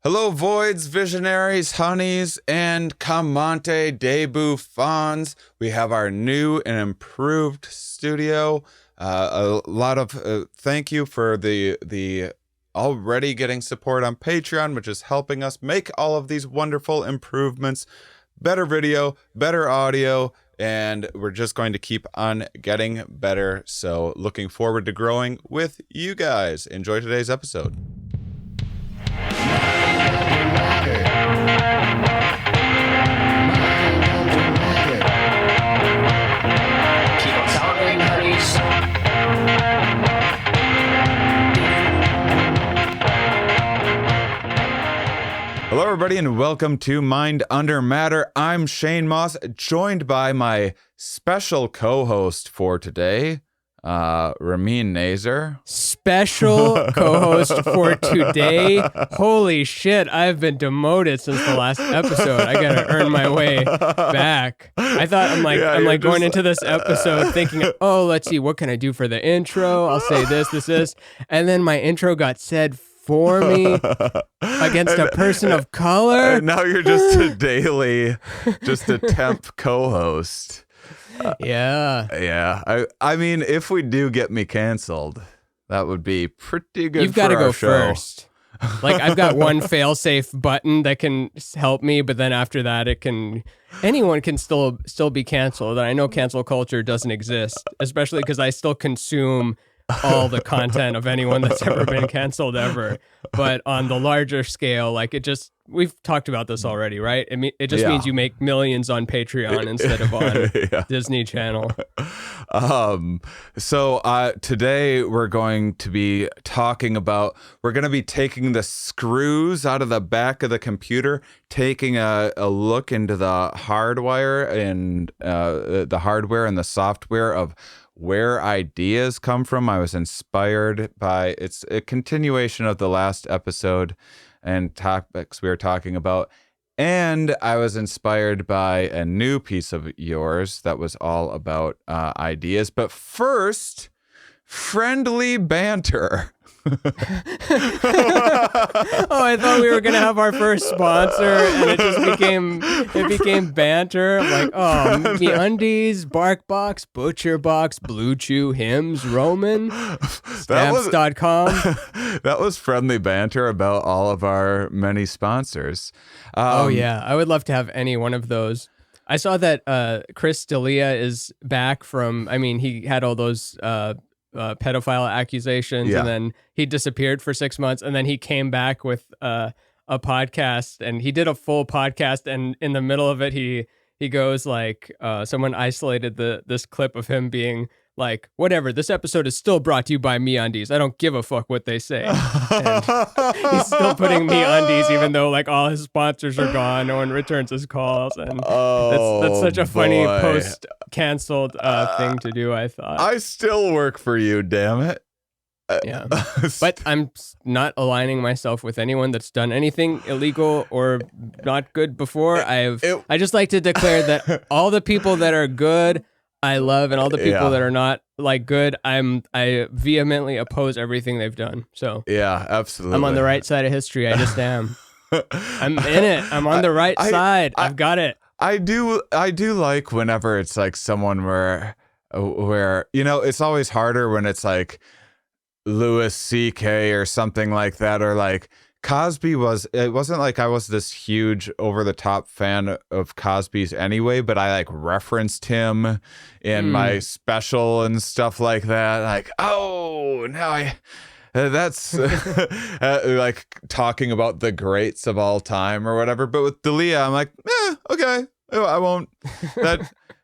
Hello, voids, visionaries, honeys, and Camante de Buffons. We have our new and improved studio. A lot of thank you for the already getting support on Patreon, which is helping us make all of these wonderful improvements. Better video, better audio, and we're just going to keep on getting better. So looking forward to growing with you guys. Enjoy today's episode. Hello, everybody, and welcome to Mind Under Matter. I'm Shane Mauss, joined by my special co-host for today, Ramin Nazer. Special co-host for today. Holy shit, I've been demoted since the last episode. I gotta earn my way back. I thought I'm going into this episode thinking, oh, let's see, what can I do for the intro? I'll say this, and then my intro got said for me against a person of color. And now you're just a temp co-host. Yeah. I mean, if we do get me canceled, that would be pretty good. You've got to go show. First. Like, I've got one fail-safe button that can help me, but then after that, anyone can still be canceled. And I know cancel culture doesn't exist, especially because I still consume all the content of anyone that's ever been canceled ever. But on the larger scale, like, we've talked about this already, right? It just means you make millions on Patreon instead of on Disney Channel. So today we're going to be taking the screws out of the back of the computer, taking a look into the hardwire and the hardware and the software of where ideas come from. I was inspired by, it's a continuation of the last episode and topics we were talking about. And I was inspired by a new piece of yours that was all about ideas. But first, friendly banter. Oh, I thought we were gonna have our first sponsor, and it became Banter. I'm like, oh, MeUndies, BarkBox, ButcherBox, Blue Chew, Hims, Roman, Stamps.com. That was friendly banter about all of our many sponsors. Oh yeah, I would love to have any one of those. I saw that Chris D'Elia is back from. I mean, he had all those pedophile accusations, and then he disappeared for 6 months, and then he came back with a podcast, and he did a full podcast, and in the middle of it he goes like, someone isolated this clip of him being like, whatever, this episode is still brought to you by MeUndies. I don't give a fuck what they say. And he's still putting MeUndies even though like all his sponsors are gone. No one returns his calls. And that's such a funny post-canceled thing to do, I thought. I still work for you, damn it. Yeah. But I'm not aligning myself with anyone that's done anything illegal or not good before. I just like to declare that all the people that are good, I love, and all the people that are not like good, I vehemently oppose everything they've done. So yeah, absolutely. I'm on the right side of history. I just am. I'm in it. I'm on the right side. I've got it. I do like whenever it's like someone where it's always harder when it's like Louis C.K. or something like that, or like Cosby it wasn't like I was this huge over the top fan of Cosby's anyway, but I like referenced him in my special and stuff like that. Like, oh, now that's like talking about the greats of all time or whatever. But with D'Elia, I'm like, okay, I won't.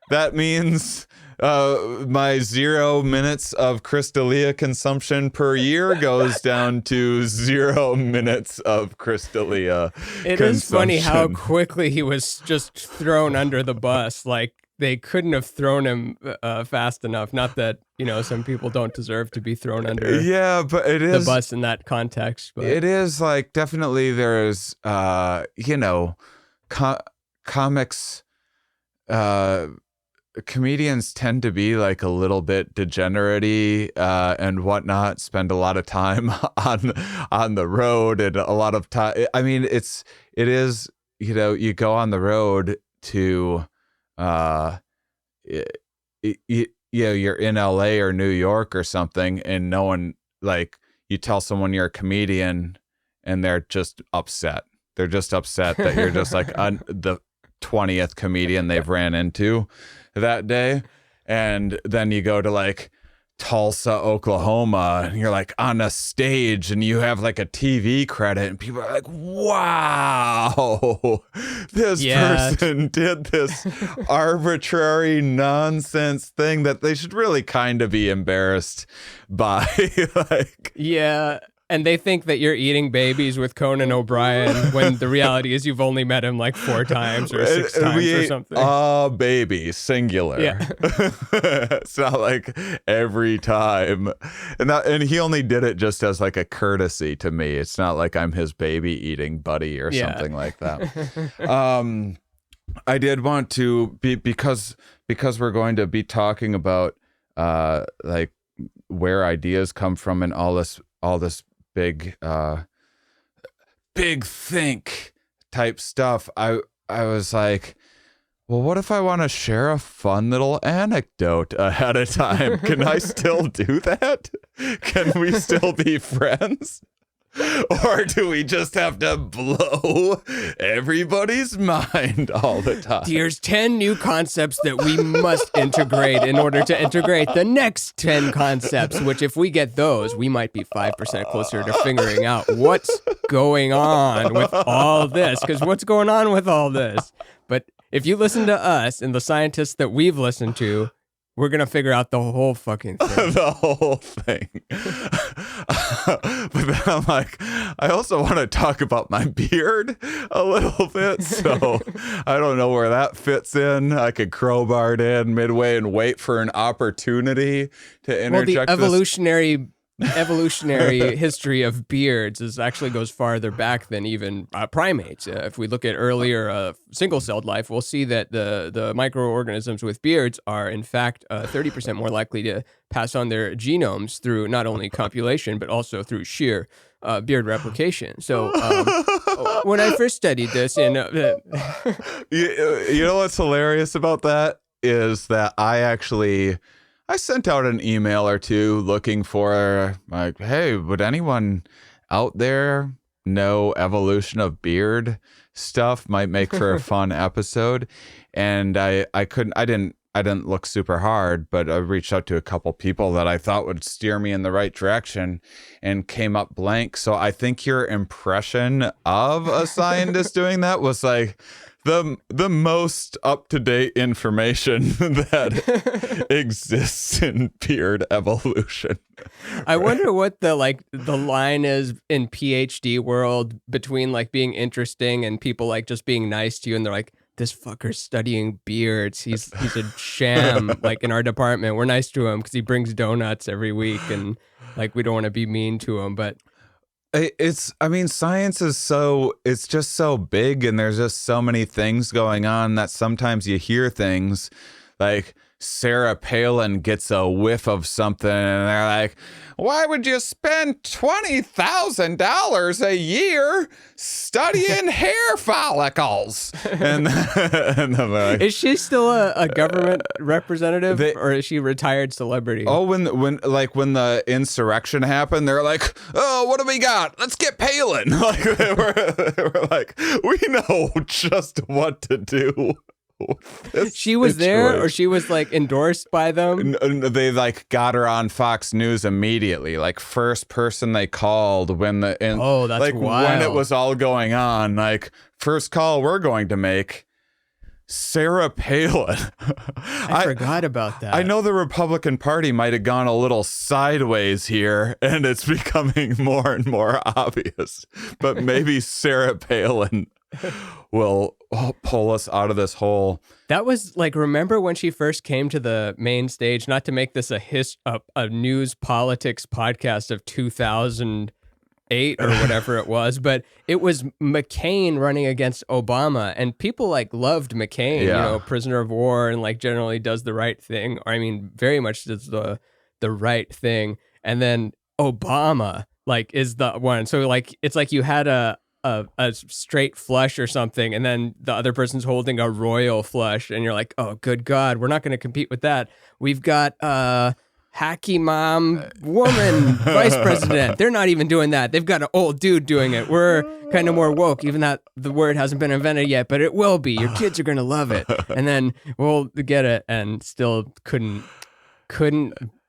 That means my 0 minutes of Chris D'Elia consumption per year goes down to 0 minutes of Chris D'Elia It is funny how quickly he was just thrown under the bus. Like, they couldn't have thrown him fast enough. Not that, some people don't deserve to be thrown under but it is the bus in that context. But it is like, definitely there's, comics comedians tend to be like a little bit degenerate and whatnot, spend a lot of time on the road and a lot of time. I mean, it is, you go on the road to, you're in LA or New York or something, and no one, like, you tell someone you're a comedian and they're just upset. They're just upset that you're just like the 20th comedian they've ran into that day. And then you go to like Tulsa, Oklahoma, and you're like on a stage and you have like a TV credit and people are like, wow, this person did this arbitrary nonsense thing that they should really kind of be embarrassed by. Like, yeah. And they think that you're eating babies with Conan O'Brien when the reality is you've only met him like 4 times or 6 times or something. Baby, singular. Yeah. It's not like every time. And he only did it just as like a courtesy to me. It's not like I'm his baby eating buddy or something like that. I did want to because we're going to be talking about like where ideas come from and all this big think type stuff. I was like, well, what if I want to share a fun little anecdote ahead of time? Can I still do that? Can we still be friends? Or do we just have to blow everybody's mind all the time? Here's 10 new concepts that we must integrate in order to integrate the next 10 concepts, which if we get those, we might be 5% closer to figuring out what's going on with all this. Because what's going on with all this? But if you listen to us and the scientists that we've listened to, we're going to figure out the whole fucking thing. The whole thing. But then I'm like, I also want to talk about my beard a little bit. So I don't know where that fits in. I could crowbar it in midway and wait for an opportunity to interject. Well, the evolutionary history of beards actually goes farther back than even primates. If we look at earlier single-celled life, we'll see that the microorganisms with beards are in fact 30% more likely to pass on their genomes through not only copulation but also through sheer beard replication. So when I first studied this, and you know what's hilarious about that is that I sent out an email or two looking for, like, hey, would anyone out there know evolution of beard stuff? Might make for a fun episode. And I didn't look super hard, but I reached out to a couple people that I thought would steer me in the right direction and came up blank. So I think your impression of a scientist doing that was like the most up-to-date information that exists in beard evolution. I wonder what the line is in PhD world between like being interesting and people like just being nice to you, and they're like, this fucker's studying beards. He's a sham. Like in our department, we're nice to him because he brings donuts every week, and like we don't want to be mean to him, but. Science is it's just so big, and there's just so many things going on that sometimes you hear things like Sarah Palin gets a whiff of something and they're like, why would you spend $20,000 a year studying hair follicles? And like, is she still a government representative, or is she a retired celebrity? Oh, when the insurrection happened, they're like, oh, what do we got? Let's get Palin. Like they were like, we know just what to do. She was there, or she was like endorsed by them? They like got her on Fox News immediately, like first person they called when that's like wild. When it was all going on, like first call we're going to make Sarah Palin. I forgot about that. I know the Republican Party might have gone a little sideways here, and it's becoming more and more obvious, but maybe Sarah Palin will pull us out of this hole. That was like, remember when she first came to the main stage, not to make this a news politics podcast of 2000 8 or whatever it was, but it was McCain running against Obama, and people like loved McCain, you know, prisoner of war, and like generally does the right thing, or I mean very much does the right thing. And then Obama like is the one. So like it's like you had a straight flush or something, and then the other person's holding a royal flush, and you're like, oh good God, we're not going to compete with that. We've got hacky mom woman vice president. They're not even doing that. They've got an old dude doing it. We're kind of more woke, even that the word hasn't been invented yet, but it will be. Your kids are going to love it. And then we'll get it, and still couldn't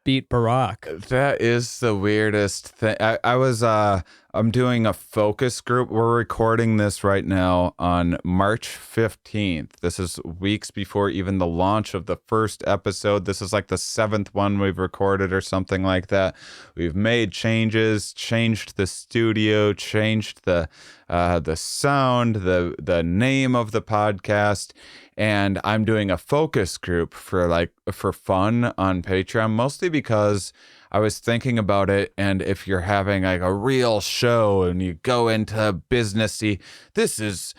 beat Barack. That is the weirdest thing. I'm doing a focus group. We're recording this right now on March 15th. This is weeks before even the launch of the first episode. This is like the 7th one we've recorded or something like that. We've made changes, changed the studio, changed the sound, the name of the podcast. And I'm doing a focus group for fun on Patreon, mostly because I was thinking about it. And if you're having like a real show and you go into businessy, this is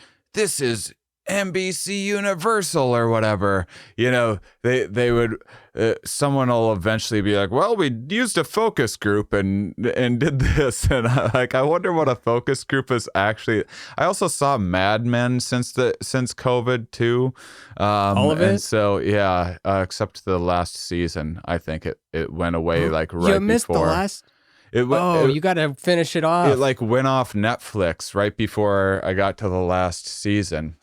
NBC Universal or whatever, you know, they would, someone will eventually be like, well, we used a focus group and did this. And I wonder what a focus group is actually. I also saw Mad Men since COVID too. All of it? And so, yeah, except the last season, I think it went away like right before. You missed the last? You got to finish it off. It like went off Netflix right before I got to the last season.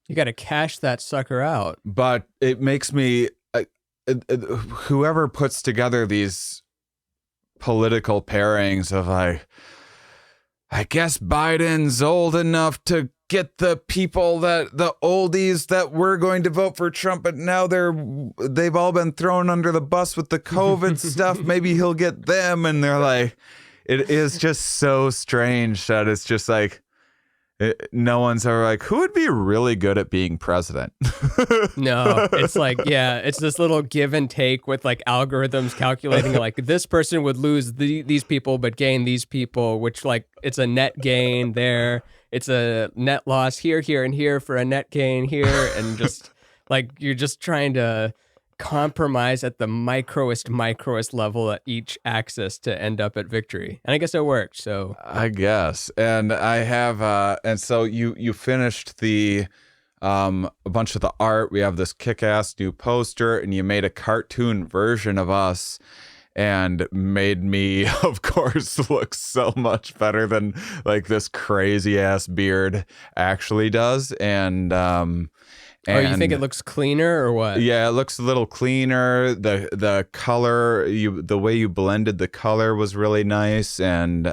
You got to cash that sucker out. But it makes me, whoever puts together these political pairings of like, I guess Biden's old enough to get the people the oldies that were going to vote for Trump, but now they've all been thrown under the bus with the COVID stuff. Maybe he'll get them. And they're like, it is just so strange that it's just like, no one's ever like, who would be really good at being president? No, it's like, yeah, it's this little give and take with like algorithms calculating like this person would lose these people but gain these people, which like it's a net gain there. It's a net loss here, and here for a net gain here. And just like you're just trying to compromise at the microest level at each axis to end up at victory. And I guess it worked. So I guess. And I have and so you finished the a bunch of the art. We have this kick-ass new poster, and you made a cartoon version of us and made me, of course, look so much better than like this crazy ass beard actually does. And you think it looks cleaner or what? Yeah, it looks a little cleaner. The color, the way you blended the color was really nice. And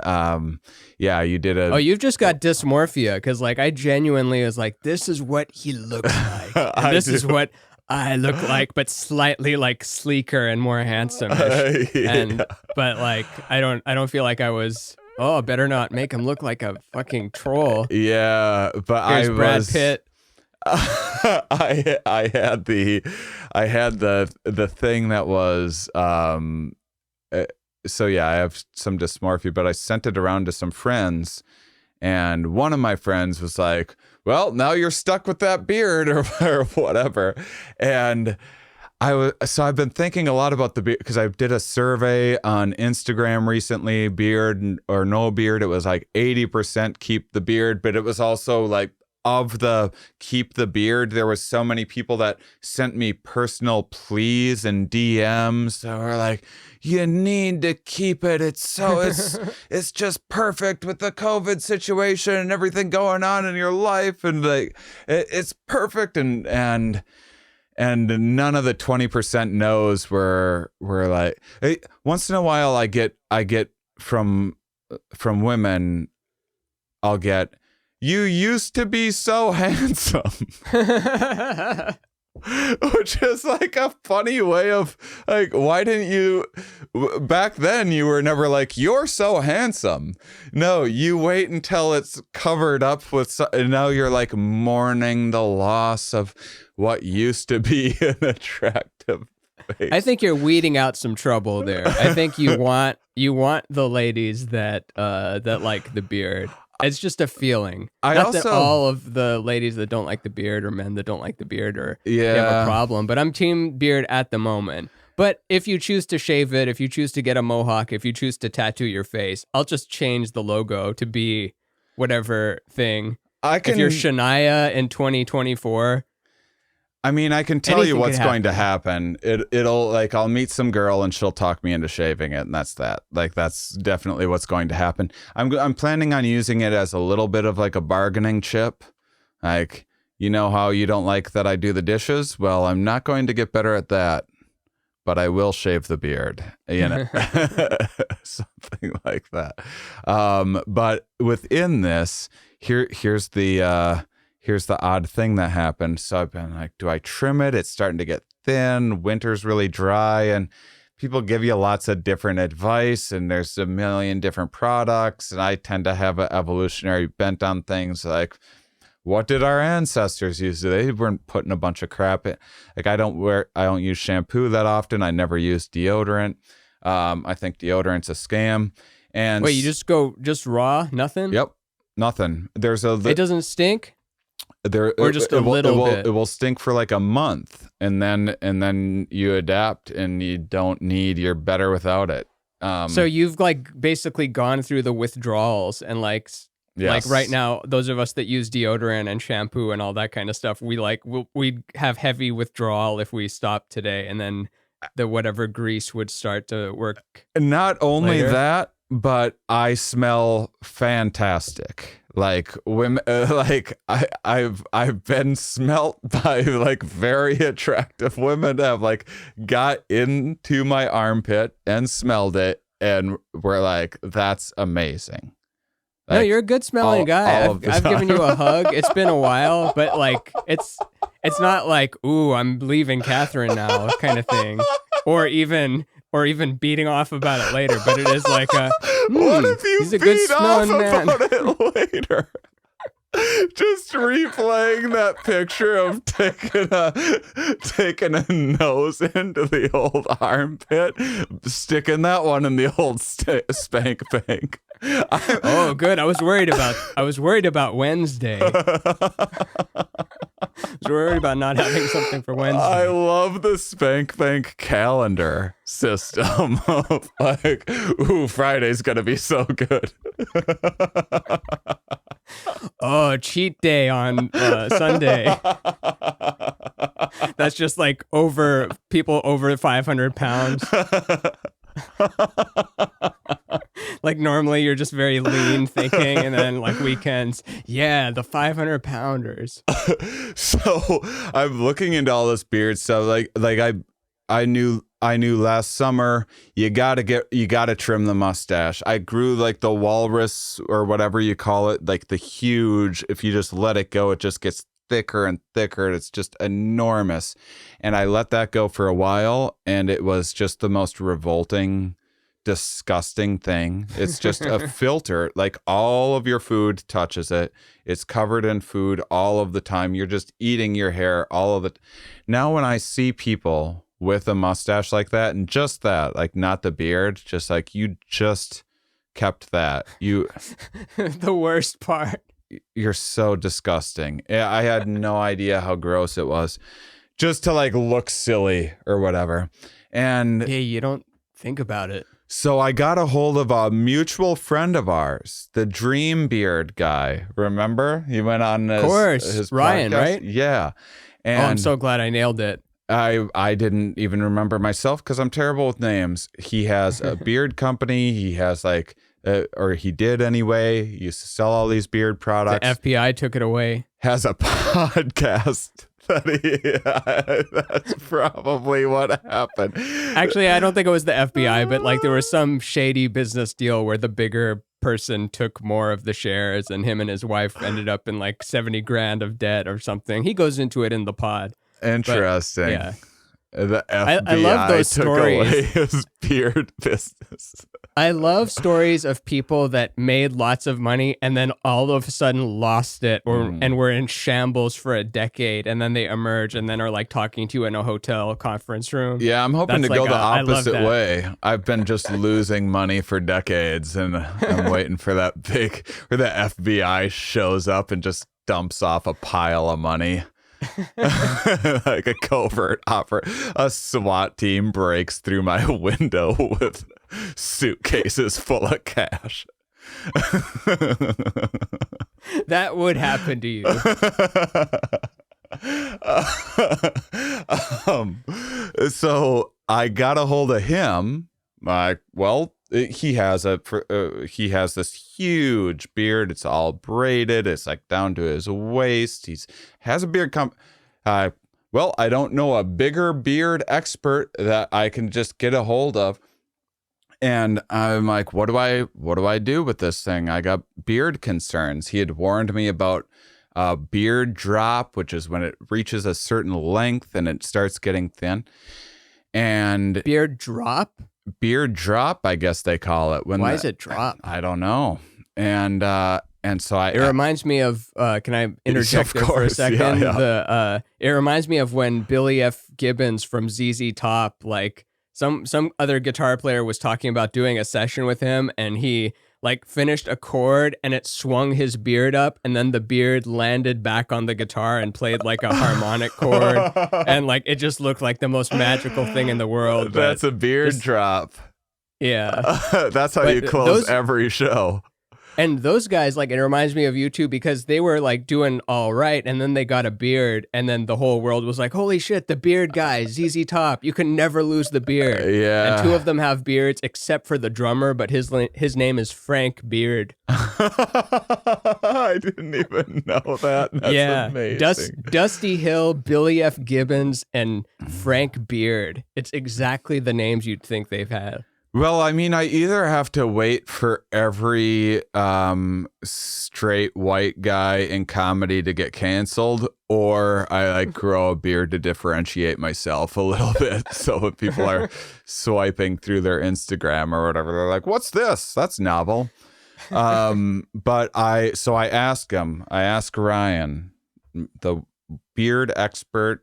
yeah, you did a... Oh, you've just got dysmorphia, because like I genuinely was like, this is what he looks like. And this is what I look like, but slightly like sleeker and more handsome-ish. Yeah. But like I don't feel like I was... Oh, better not make him look like a fucking troll. Yeah, but Here's Brad Pitt. I had the thing that was so yeah, I have some dysmorphia, but I sent it around to some friends, and one of my friends was like, well, now you're stuck with that beard or whatever. And I've been thinking a lot about the beard, because I did a survey on Instagram recently, beard or no beard. It was like 80% keep the beard, but it was also like, of the keep the beard, there was so many people that sent me personal pleas and DMs that were like, you need to keep it. It's just perfect with the COVID situation and everything going on in your life. And like, it's perfect. And none of the 20% no's were like, once in a while I get from women, I'll get, you used to be so handsome. Which is like a funny way of like, why didn't you, back then you were never like, you're so handsome. No, you wait until it's covered up with, and now you're like mourning the loss of what used to be an attractive face. I think you're weeding out some trouble there. I think you want the ladies that like the beard. It's just a feeling. Not that all of the ladies that don't like the beard or men that don't like the beard or they have a problem, but I'm team beard at the moment. But if you choose to shave it, if you choose to get a mohawk, if you choose to tattoo your face, I'll just change the logo to be whatever thing. If you're Shania in 2024, I mean, I can tell you what's going to happen. It'll like I'll meet some girl and she'll talk me into shaving it, and that's that. Like that's definitely what's going to happen. I'm planning on using it as a little bit of like a bargaining chip. Like, you know how you don't like that I do the dishes? Well, I'm not going to get better at that, but I will shave the beard. You know, something like that. But within this, here's the odd thing that happened. So I've been like, do I trim it? It's starting to get thin. Winter's really dry, and people give you lots of different advice, and there's a million different products. And I tend to have an evolutionary bent on things like, what did our ancestors use? They weren't putting a bunch of crap in. Like I don't use shampoo that often. I never use deodorant. I think deodorant's a scam. And wait, you just go raw, nothing? Yep, nothing. It doesn't stink? Or just a little bit. It will stink for like a month, and then you adapt, and you're better without it. So you've like basically gone through the withdrawals, and like right now, those of us that use deodorant and shampoo and all that kind of stuff, we'd have heavy withdrawal if we stopped today, and then the whatever grease would start to work. Not only later. that, but I smell fantastic. Like women, I've been smelt by like very attractive women that have like got into my armpit and smelled it, and were like, "That's amazing." Like, no, you're a good smelling guy. I've given you a hug. It's been a while, but like it's not like, ooh, I'm leaving Catherine now kind of thing, or even beating off about it later. But it is like what if you he's a good smelling man. About it later? Just replaying that picture of taking a nose into the old armpit, sticking that one in the old spank bank. Oh, good. I was worried about Wednesday. I was worried about not having something for Wednesday. I love the spank bank calendar system of like, ooh, Friday's gonna be so good. Oh, cheat day on Sunday. That's just like people over 500 pounds. Like normally you're just very lean thinking, and then like weekends, yeah, the 500 pounders. So I'm looking into all this beard stuff. Like I knew last summer you gotta trim the mustache. I grew like the walrus or whatever you call it, like the huge, if you just let it go, it just gets thicker and thicker. It's just enormous. And I let that go for a while, and it was just the most revolting, disgusting thing. It's just a filter. Like all of your food touches it. It's covered in food all of the time. You're just eating your hair all of it. Now when I see people with a mustache like that, and just that, like not the beard, just like you just kept that. You the worst part. You're so disgusting. I had no idea how gross it was. Just to like look silly or whatever. And hey, you don't think about it. So I got a hold of a mutual friend of ours, the Dream Beard guy. Remember? He went on his Ryan, podcast. Right? Yeah. And I'm so glad I nailed it. I didn't even remember myself because I'm terrible with names. He has a beard company. He has like, or he did anyway. He used to sell all these beard products. The FBI took it away. Has a podcast. That's probably what happened. Actually, I don't think it was the FBI, but like there was some shady business deal where the bigger person took more of the shares, and him and his wife ended up in like 70 grand of debt or something. He goes into it in the pod. Interesting. But, yeah. the FBI I love those took stories. away his beard business. I love stories of people that made lots of money and then all of a sudden lost it and were in shambles for a decade, and then they emerge and then are like talking to you in a hotel conference room. Yeah, I'm hoping That's to go like the I love opposite that. way. I've been just losing money for decades, and I'm waiting for that big, where the FBI shows up and just dumps off a pile of money. Like a covert offer. A SWAT team breaks through my window with suitcases full of cash. That would happen to you. So I got a hold of him. He has this huge beard. It's all braided. It's like down to his waist. Has a beard. I don't know a bigger beard expert that I can just get a hold of. And I'm like, what do I do with this thing? I got beard concerns. He had warned me about beard drop, which is when it reaches a certain length and it starts getting thin. And beard drop, I guess they call it. Why is it drop? I don't know. And so it reminds me of. Can I interject there for a second? Yeah. It reminds me of when Billy F. Gibbons from ZZ Top, like some other guitar player was talking about doing a session with him, and he like finished a chord and it swung his beard up, and then the beard landed back on the guitar and played like a harmonic chord, and like it just looked like the most magical thing in the world. That's a beard drop. Yeah. That's how you close every show. And those guys, like, it reminds me of you too, because they were like doing all right, and then they got a beard, and then the whole world was like, holy shit, the beard guy, ZZ Top, you can never lose the beard. Yeah. And two of them have beards except for the drummer, but his name is Frank Beard. I didn't even know that. That's amazing. Dusty Hill, Billy F. Gibbons, and Frank Beard. It's exactly the names you'd think they've had. Well, I mean, I either have to wait for every straight white guy in comedy to get canceled, or I like grow a beard to differentiate myself a little bit. So when people are swiping through their Instagram or whatever, they're like, "What's this? That's novel." But I ask Ryan, the beard expert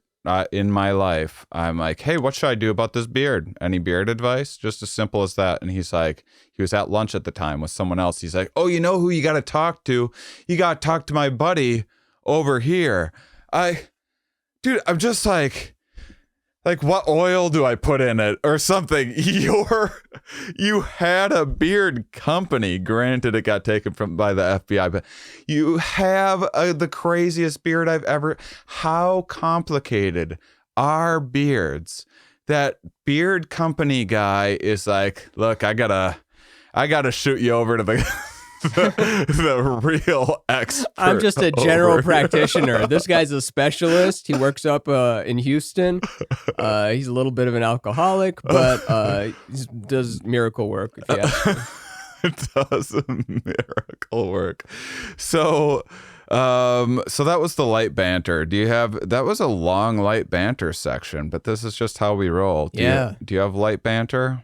in my life. I'm like, hey, what should I do about this beard? Any beard advice? Just as simple as that. And he's like, he was at lunch at the time with someone else. He's like, oh, you know who you got to talk to? You got to talk to my buddy over here. I'm just like, what oil do I put in it or something? You had a beard company. Granted, it got taken by the FBI, but you have the craziest beard I've ever. How complicated are beards? That beard company guy is like, look, I gotta shoot you over to the real expert. I'm just a general practitioner. This guy's a specialist. He works up in Houston. He's a little bit of an alcoholic, but he does miracle work, if you ask me. It does miracle work. So that was the light banter. That was a long light banter section, but this is just how we roll. Do you have light banter?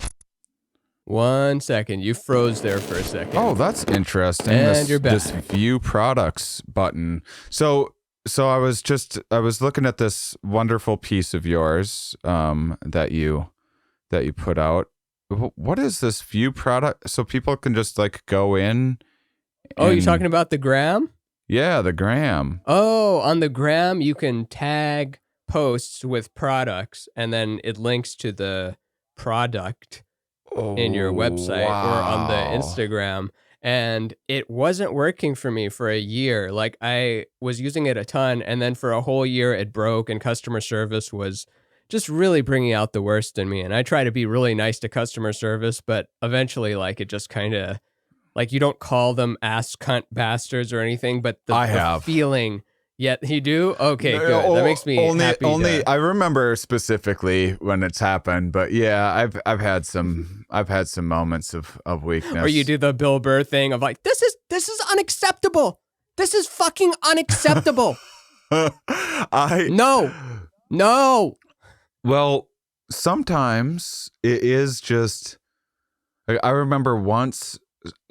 1 second. You froze there for a second. Oh, that's interesting. And you're back. This view products button. So I was looking at this wonderful piece of yours that you put out. What is this view product? So people can just like go in. Oh, you're talking about the gram? Yeah, the gram. Oh, on the gram you can tag posts with products, and then it links to the product in your website or on the Instagram. And it wasn't working for me for a year. Like, I was using it a ton, and then for a whole year it broke, and customer service was just really bringing out the worst in me. And I try to be really nice to customer service, but eventually, like, it just kind of, like, you don't call them ass cunt bastards or anything, but the feeling. Yet you do? Okay, good. That makes me happy. I remember specifically when it's happened, but yeah, I've had some moments of weakness. Or you do the Bill Burr thing of like, this is unacceptable. This is fucking unacceptable. No. Well, sometimes it is just, I remember once,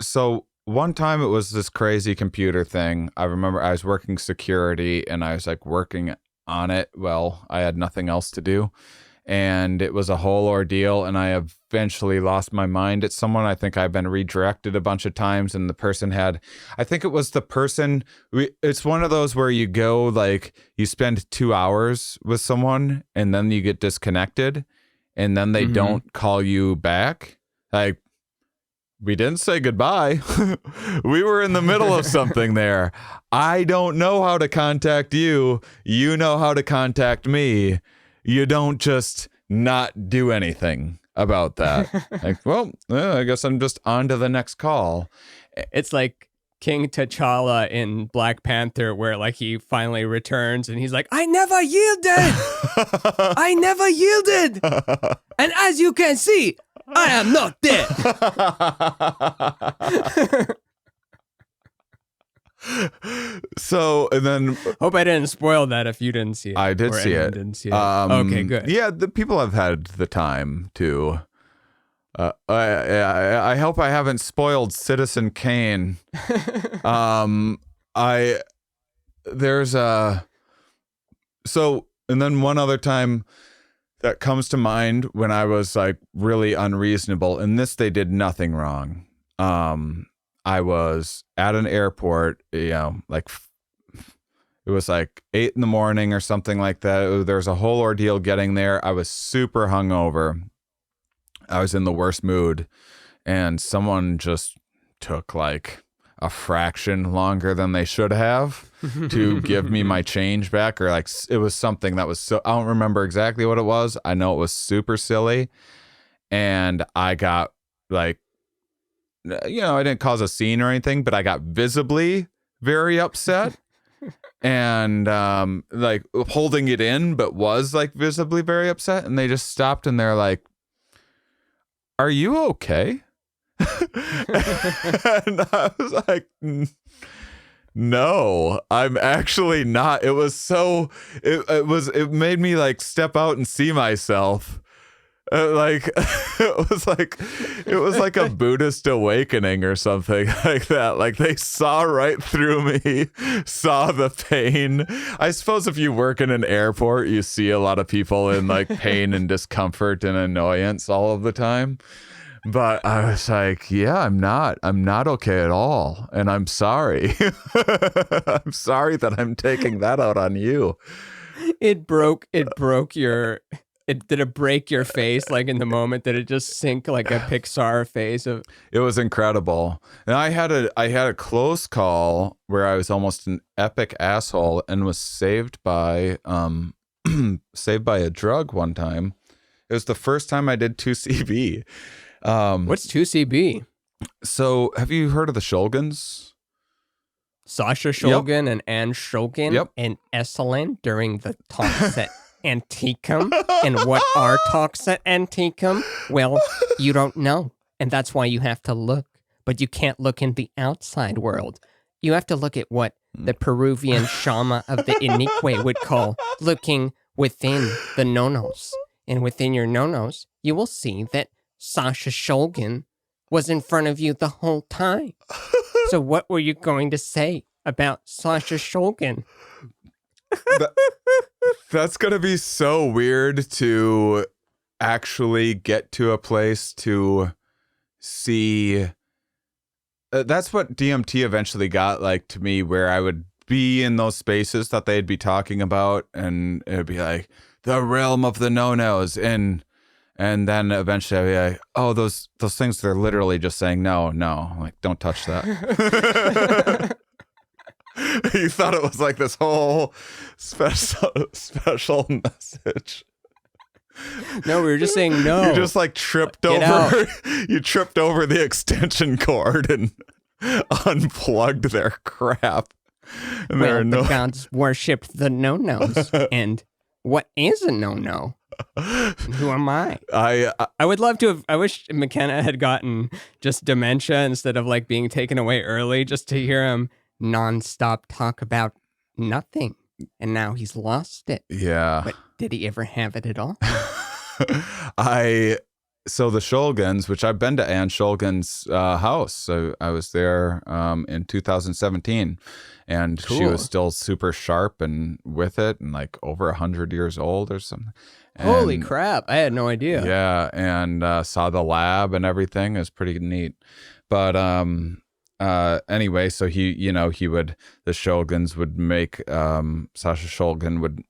so one time it was this crazy computer thing. I remember I was working security and I was like working on it. Well, I had nothing else to do. And it was a whole ordeal, and I eventually lost my mind at someone. I think I've been redirected a bunch of times, and the person had, I think it was the person, it's one of those where you go, like, you spend 2 hours with someone, and then you get disconnected, and then they don't call you back. Like, we didn't say goodbye. We were in the middle of something there. I don't know how to contact you. You know how to contact me. You don't just not do anything about that. Like, well, I guess I'm just on to the next call. It's like King T'Challa in Black Panther, where like he finally returns and he's like, I never yielded. I never yielded. And as you can see, I am not dead. So, and then hope I didn't spoil that if you didn't see it. I did see it. Didn't see it. Okay, good. Yeah, the people have had the time to. I hope I haven't spoiled Citizen Kane. There's a. So, and then one other time that comes to mind when I was like really unreasonable, and this they did nothing wrong. I was at an airport, like it was like 8 a.m. or something like that. There was a whole ordeal getting there. I was super hungover. I was in the worst mood, and someone just took like a fraction longer than they should have to give me my change back, or like it was something that was so, I don't remember exactly what it was. I know it was super silly, and I got like, I didn't cause a scene or anything, but I got visibly very upset and like holding it in, but was like visibly very upset. And they just stopped and they're like, are you okay? And I was like, no, I'm actually not. It was so, it made me like step out and see myself. Like it was like a Buddhist awakening or something like that. Like they saw right through me, saw the pain. I suppose if you work in an airport, you see a lot of people in like pain and discomfort and annoyance all of the time. But I was like, yeah, I'm not okay at all. And I'm sorry. I'm sorry that I'm taking that out on you. Did it break your face like in the moment? Did it just sink like a Pixar face of? It was incredible. And I had a close call where I was almost an epic asshole and was saved by a drug one time. It was the first time I did 2CB. What's 2CB? So have you heard of the Shulgins? Sasha Shulgin and Anne Shulgin and Esalen during the talks at Antiquum. And what are talks at Antiquum? Well, you don't know. And that's why you have to look. But you can't look in the outside world. You have to look at what the Peruvian Shama of the Inique would call looking within the nonos. And within your nonos, you will see that Sasha Shulgin was in front of you the whole time. So what were you going to say about Sasha Shulgin? That's going to be so weird to actually get to a place to see. That's what DMT eventually got like to me, where I would be in those spaces that they'd be talking about, and it'd be like the realm of the no-nos, and then eventually I'd be like, oh, those things, they're literally just saying no. I'm like, don't touch that. You thought it was like this whole special message. No, we were just saying no. You just like tripped over. You tripped over the extension cord and unplugged their crap. And the gods worshipped the no-nos. And what is a no-no? And who am I? I would love to have. I wish McKenna had gotten just dementia instead of like being taken away early, just to hear him nonstop talk about nothing. And now he's lost it. Yeah. But did he ever have it at all? So the Shulgins, which I've been to Anne Shulgin's house. So I was there in 2017, and she was still super sharp and with it, and like over 100 years old or something. Holy crap! I had no idea. Yeah, and saw the lab and everything. It was pretty neat. But anyway, so the Shulgins would make Sasha Shulgin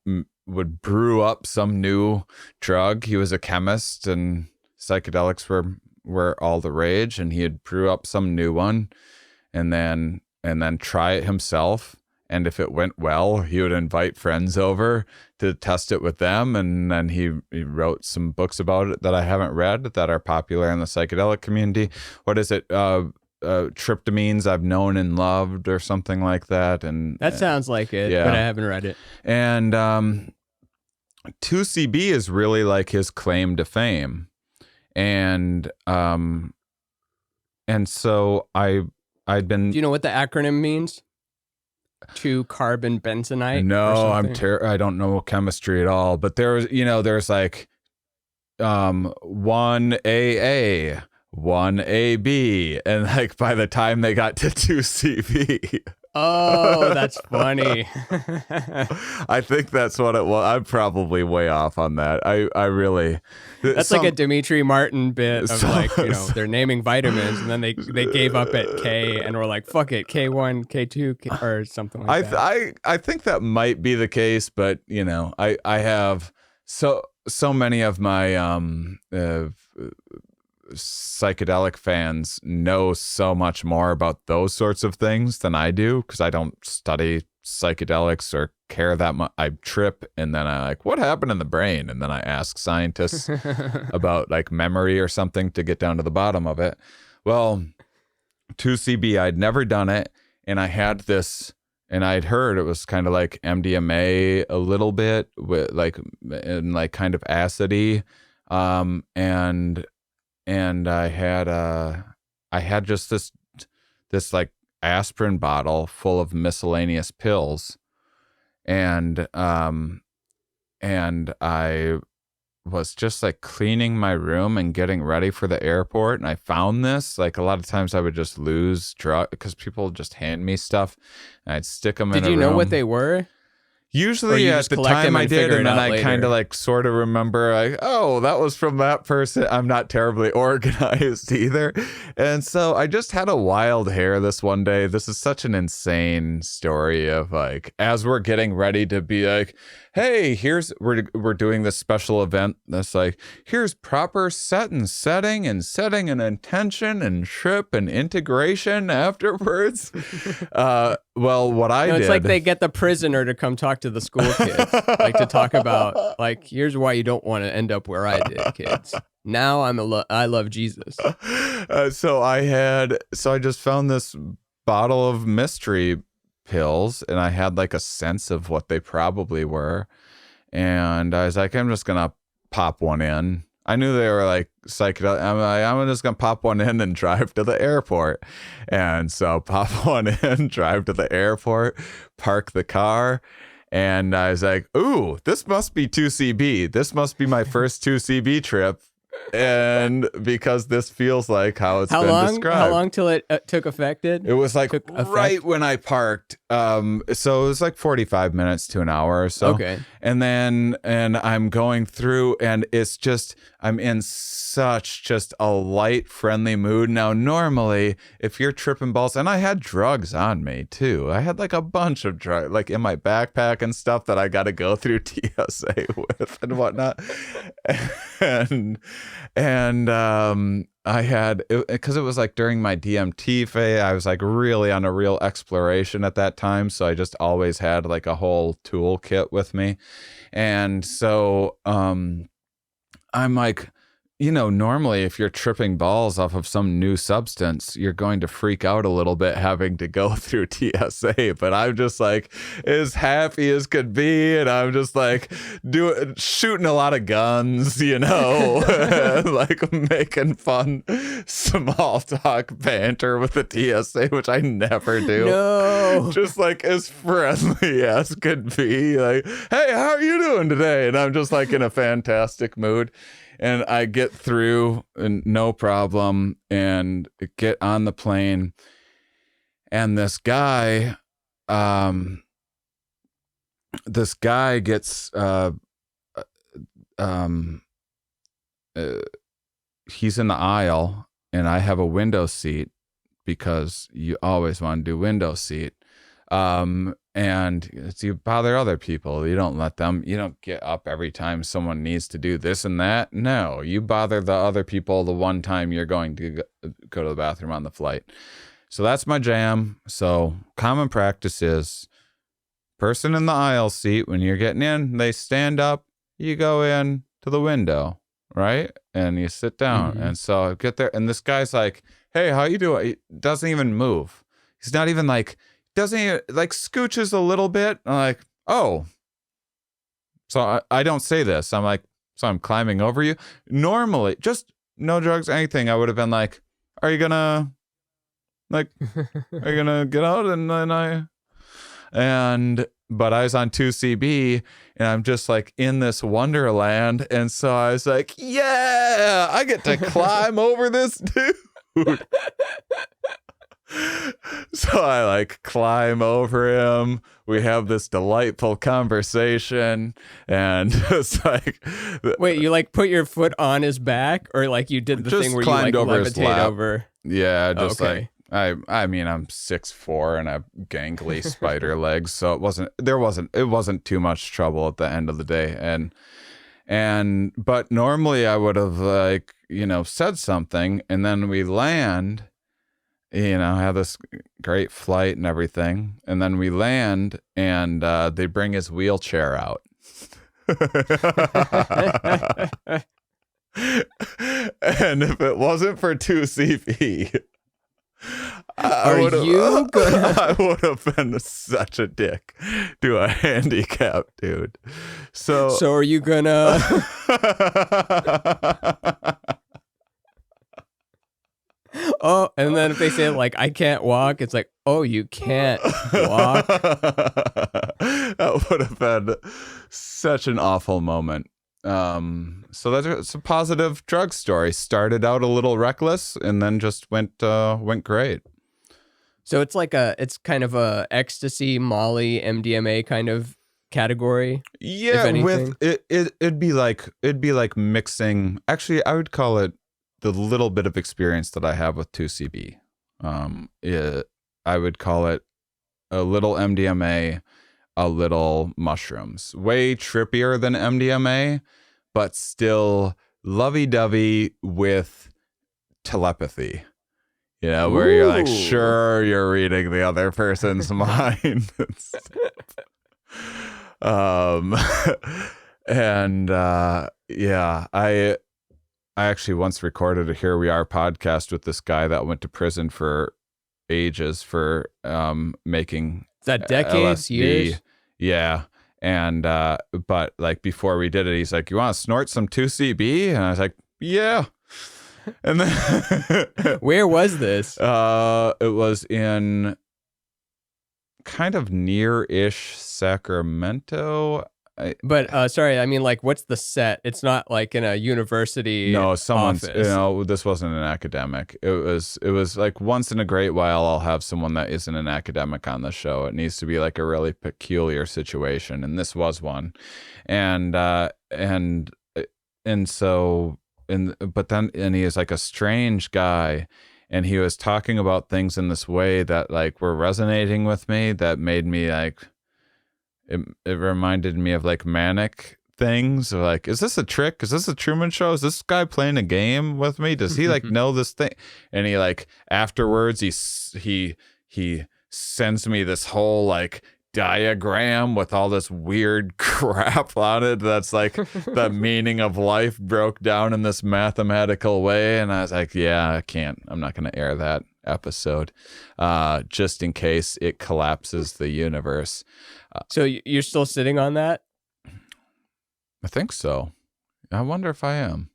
would brew up some new drug. He was a chemist, and psychedelics were all the rage, and he'd brew up some new one and then try it himself. And if it went well, he would invite friends over to test it with them. And then he wrote some books about it that I haven't read that are popular in the psychedelic community. What is it? Tryptamines I've known and loved, or something like that. And that sounds like it, but I haven't read it. And 2CB is really like his claim to fame. And so I'd been. Do you know what the acronym means? 2-carbon benzenite? No, I don't know chemistry at all. But there's like 1AA, 1AB, and like by the time they got to 2CB. Oh, that's funny. I think that's what it was. I'm probably way off on that. I really. That's like a Dimitri Martin bit of they're naming vitamins, and then they gave up at K and were like, fuck it, K1, K2, or something like that. I think that might be the case, but I have so many of my psychedelic fans know so much more about those sorts of things than I do, because I don't study psychedelics or care that much. I trip, and then I like, what happened in the brain? And then I ask scientists about like memory or something to get down to the bottom of it. Well, 2CB, I'd never done it, and I had this, and I'd heard it was kind of like MDMA a little bit, with like kind of acidy, and I had just this like aspirin bottle full of miscellaneous pills, and I was just like cleaning my room and getting ready for the airport, and I found this. Like a lot of times I would just lose drug because people just hand me stuff, and I'd stick them in a room. Did you know what they were? Usually at the time I did, and then I kind of like sort of remember, like, oh, that was from that person. I'm not terribly organized either. And so I just had a wild hair this one day. This is such an insane story of like, as we're getting ready to be like, hey, we're doing this special event that's like, here's proper setting and intention and trip and integration afterwards. Well, what I did. It's like they get the prisoner to come talk to the school kids, like to talk about, like, here's why you don't want to end up where I did, kids. Now I love Jesus. So I just found this bottle of mystery pills, and I had like a sense of what they probably were, and I was like, I'm just gonna pop one in. I knew they were like psychedelic. I'm just gonna pop one in and drive to the airport. And so pop one in, drive to the airport, park the car, and I was like, ooh, this must be 2CB. This must be my first 2CB trip. And because this feels like how it's been described. How long till it took effect? It was like right when I parked. So it was like 45 minutes to an hour or so. Okay. And I'm going through, and it's just, I'm in such just a light, friendly mood. Now, normally, if you're tripping balls, and I had drugs on me too. I had like a bunch of drugs, like in my backpack and stuff that I got to go through TSA with and whatnot. And I had, because it was like during my DMT phase, I was like really on a real exploration at that time. So I just always had like a whole toolkit with me. And so I'm like, normally if you're tripping balls off of some new substance, you're going to freak out a little bit having to go through TSA. But I'm just like as happy as could be. And I'm just like shooting a lot of guns, like making fun, small talk banter with the TSA, which I never do. No. Just like as friendly as could be. Like, hey, how are you doing today? And I'm just like in a fantastic mood. and I get through and no problem and get on the plane. And this guy gets he's in the aisle and I have a window seat because you always want to do window seat. And you bother other people. You don't get up every time someone needs to do this and that. No, you bother the other people the one time you're going to go to the bathroom on the flight. So that's my jam. So common practice is person in the aisle seat, when you're getting in, they stand up, you go in to the window, right? And you sit down. Mm-hmm. And so I get there and this guy's like, hey, how you doing? He doesn't even move. He's not even like, doesn't he like scooches a little bit? I'm like, oh. So I don't say this. I'm like, so I'm climbing over you. Normally, just no drugs, anything. I would have been like, are you gonna get out? And then but I was on 2CB and I'm just like in this wonderland. And so I was like, yeah, I get to climb over this dude. So I like climb over him. We have this delightful conversation, and it's like, wait, you like put your foot on his back, or like you did the thing where you like over levitate over? Yeah, just like I mean, I'm 6'4" and I have gangly spider legs, so it wasn't too much trouble at the end of the day, but normally I would have like said something, and then we land. Have this great flight and everything. And then we land and they bring his wheelchair out. And if it wasn't for 2CP, I would have been such a dick to a handicapped dude. So are you gonna... Oh, and then if they say like, I can't walk, it's like, oh, you can't walk. That would have been such an awful moment. So that's a positive drug story. Started out a little reckless and then just went great. So it's kind of a ecstasy, Molly, MDMA kind of category. Yeah, with it'd be like mixing. Actually, I would call it the little bit of experience that I have with 2CB. I would call it a little MDMA, a little mushrooms. Way trippier than MDMA, but still lovey-dovey with telepathy. Where you're like, sure, you're reading the other person's mind. I actually once recorded a Here We Are podcast with this guy that went to prison for ages for making decades, LSD. years? Yeah. And but like before we did it, he's like, you want to snort some 2CB? And I was like, yeah. And then where was this? It was in kind of near-ish Sacramento. But sorry, I mean, like, what's the set? It's not like in a university. No, someone's office. This wasn't an academic. It was like once in a great while I'll have someone that isn't an academic on the show. It needs to be like a really peculiar situation, and this was one. And he is like a strange guy, and he was talking about things in this way that like were resonating with me, that made me like. It reminded me of like manic things. Like, is this a trick? Is this a Truman Show? Is this guy playing a game with me? Does he like know this thing? And he like afterwards he sends me this whole like diagram with all this weird crap on it. That's like the meaning of life broke down in this mathematical way. And I was like, yeah, I'm not going to air that episode just in case it collapses the universe. So you're still sitting on that? I think so. I wonder if I am.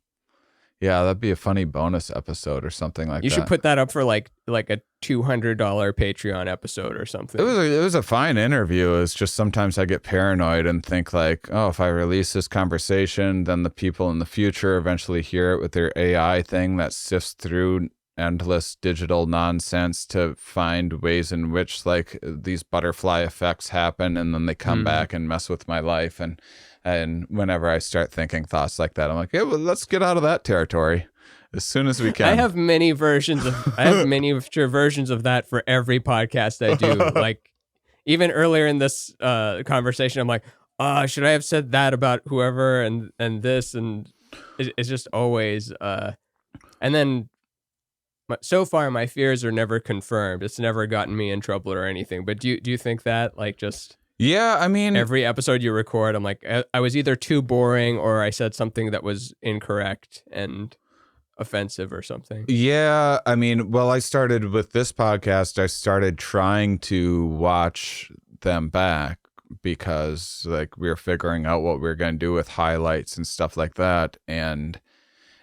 Yeah, that'd be a funny bonus episode or something like that. You should put that up for like a $200 Patreon episode or something. It was a fine interview. It's just sometimes I get paranoid and think like, oh, if I release this conversation, then the people in the future eventually hear it with their AI thing that sifts through endless digital nonsense to find ways in which like these butterfly effects happen, and then they come back and mess with my life. And whenever I start thinking thoughts like that, I'm like, yeah, well, let's get out of that territory as soon as we can. I have many versions of that for every podcast I do. Like even earlier in this conversation, I'm like, should I have said that about whoever and this, and it's just always and then so far my fears are never confirmed. It's never gotten me in trouble or anything. But do you think that like just Yeah, I mean, every episode you record, I'm like, I was either too boring or I said something that was incorrect and offensive or something? Yeah, I mean, well, I started with this podcast. I started trying to watch them back because like we were figuring out what we were going to do with highlights and stuff like that. And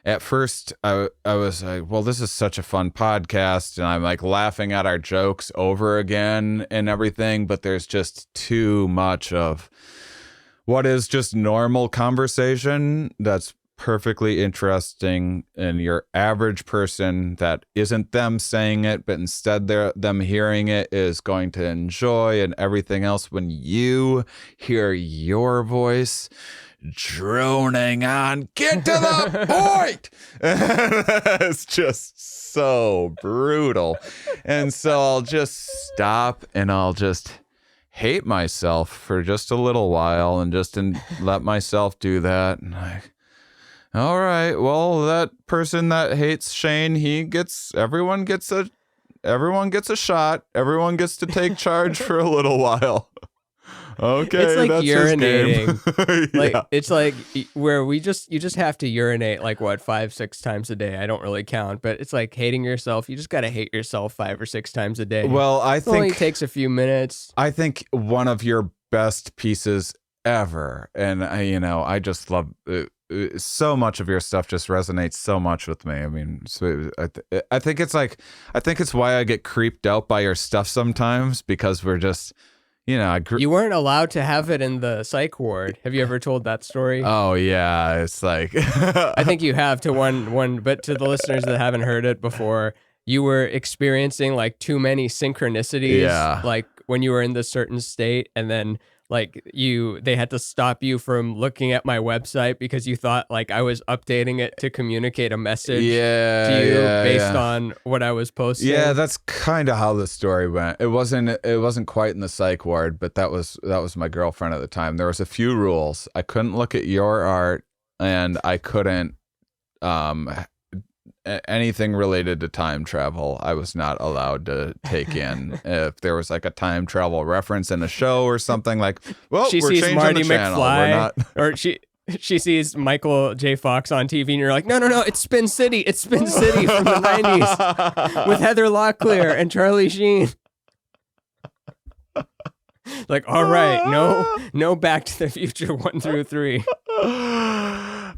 at first I was like, well, this is such a fun podcast, and I'm like laughing at our jokes over again and everything, but there's just too much of what is just normal conversation that's perfectly interesting, and your average person that isn't them saying it, but instead them hearing it is going to enjoy, and everything else when you hear your voice droning on, get to the point. It's just so brutal. And so I'll just stop and I'll just hate myself for just a little while and just let myself do that. And all right, well, that person that hates Shane, everyone gets a shot. Everyone gets to take charge for a little while. Okay, it's like that's urinating. Yeah. Like it's like where you just have to urinate like what 5-6 times a day. I don't really count, but it's like hating yourself. You just got to hate yourself 5 or 6 times a day. Well, I think only takes a few minutes. I think one of your best pieces ever, and I just love so much of your stuff. Just resonates so much with me. I mean, so I think it's why I get creeped out by your stuff sometimes, because we're just. You weren't allowed to have it in the psych ward. Have you ever told that story? Oh yeah, it's like I think you have to one, but to the listeners that haven't heard it before, you were experiencing like too many synchronicities. Yeah. Like when you were in this certain state, and then like they had to stop you from looking at my website because you thought like I was updating it to communicate a message to you based on what I was posting. Yeah, that's kind of how the story went. It wasn't quite in the psych ward, but that was my girlfriend at the time. There was a few rules. I couldn't look at your art, and I couldn't anything related to time travel. I was not allowed to take in. If there was like a time travel reference in a show or something, like, well, she we're sees changing Marty the channel. McFly, We're not. or she sees Michael J. Fox on TV, and you're like, no, it's Spin City. It's Spin City from the 90s with Heather Locklear and Charlie Sheen. Like, all right, no Back to the Future 1 through 3.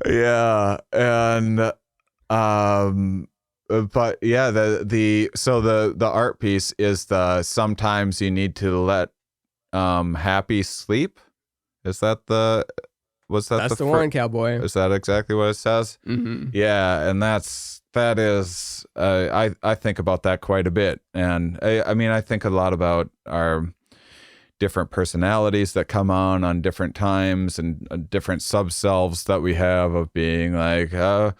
Yeah, and but yeah, the art piece is sometimes you need to let happy sleep. That's the one, cowboy. Is that exactly what it says? Mm-hmm. Yeah, and that is I think about that quite a bit, and I mean I think a lot about our different personalities that come on different times, and different sub-selves that we have of being like a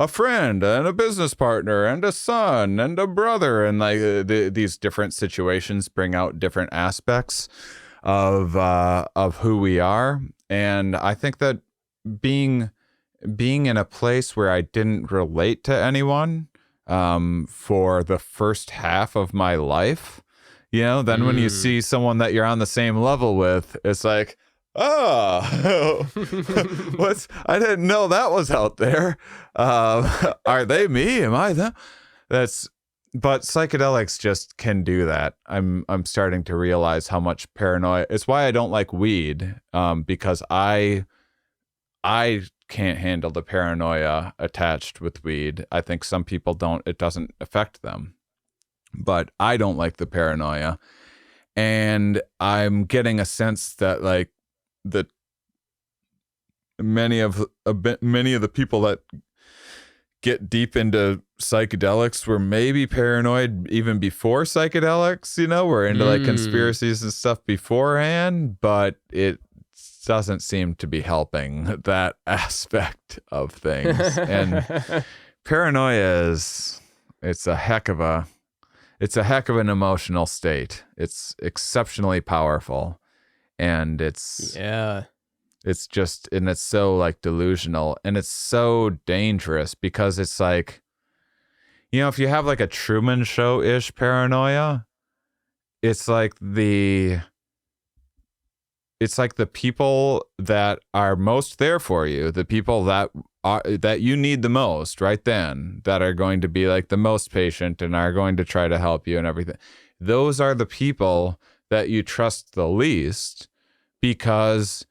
friend and a business partner and a son and a brother, and like these different situations bring out different aspects of who we are. And I think that being in a place where I didn't relate to anyone for the first half of my life, then when you see someone that you're on the same level with, it's like, oh, I didn't know that was out there. Are they me? Am I them? But psychedelics just can do that. I'm starting to realize how much paranoia. It's why I don't like weed, because I can't handle the paranoia attached with weed. I think some people don't, it doesn't affect them. But I don't like the paranoia. And I'm getting a sense that like the many of the people that get deep into psychedelics were maybe paranoid even before psychedelics, you know, we're into like conspiracies and stuff beforehand, but it doesn't seem to be helping that aspect of things. And paranoia it's a heck of an emotional state. It's exceptionally powerful, and it's just, and it's so like delusional, and it's so dangerous because it's like, you know, if you have like a Truman Show-ish paranoia, it's like the people that are most there for you, the people that you need the most right then, that are going to be like the most patient and are going to try to help you and everything. Those are the people that you trust the least, because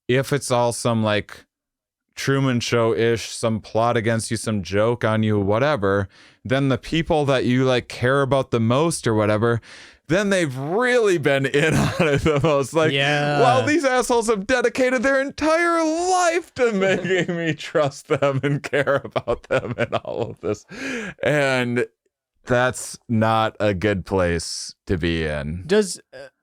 if it's all some like Truman Show-ish, some plot against you, some joke on you, whatever, then the people that you like care about the most or whatever, then they've really been in on it the most. Like, well, these assholes have dedicated their entire life to making me trust them and care about them and all of this. And that's not a good place to be in.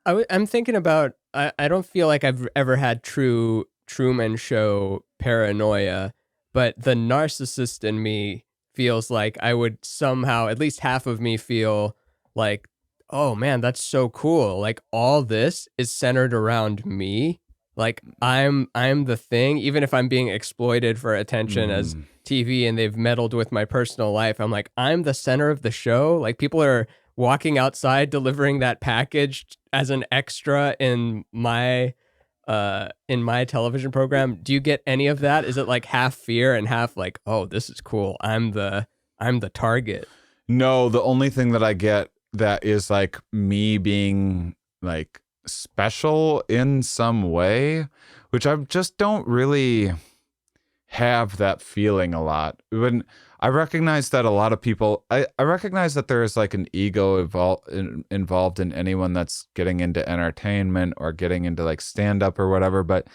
I'm thinking about, I don't feel like I've ever had true Truman Show paranoia, but the narcissist in me feels like I would somehow, at least half of me feel like, oh man, that's so cool. Like all this is centered around me. Like I'm the thing, even if I'm being exploited for attention as TV and they've meddled with my personal life. I'm like, I'm the center of the show. Like people are walking outside delivering that package as an extra in my television program. Do you get any of that? Is it like half fear and half like, oh, this is cool, I'm the target? No, the only thing that I get that is like me being like special in some way, which I just don't really have that feeling a lot. When I recognize that a lot of people, I recognize that there is like an ego involved in anyone that's getting into entertainment or getting into like stand-up or whatever, but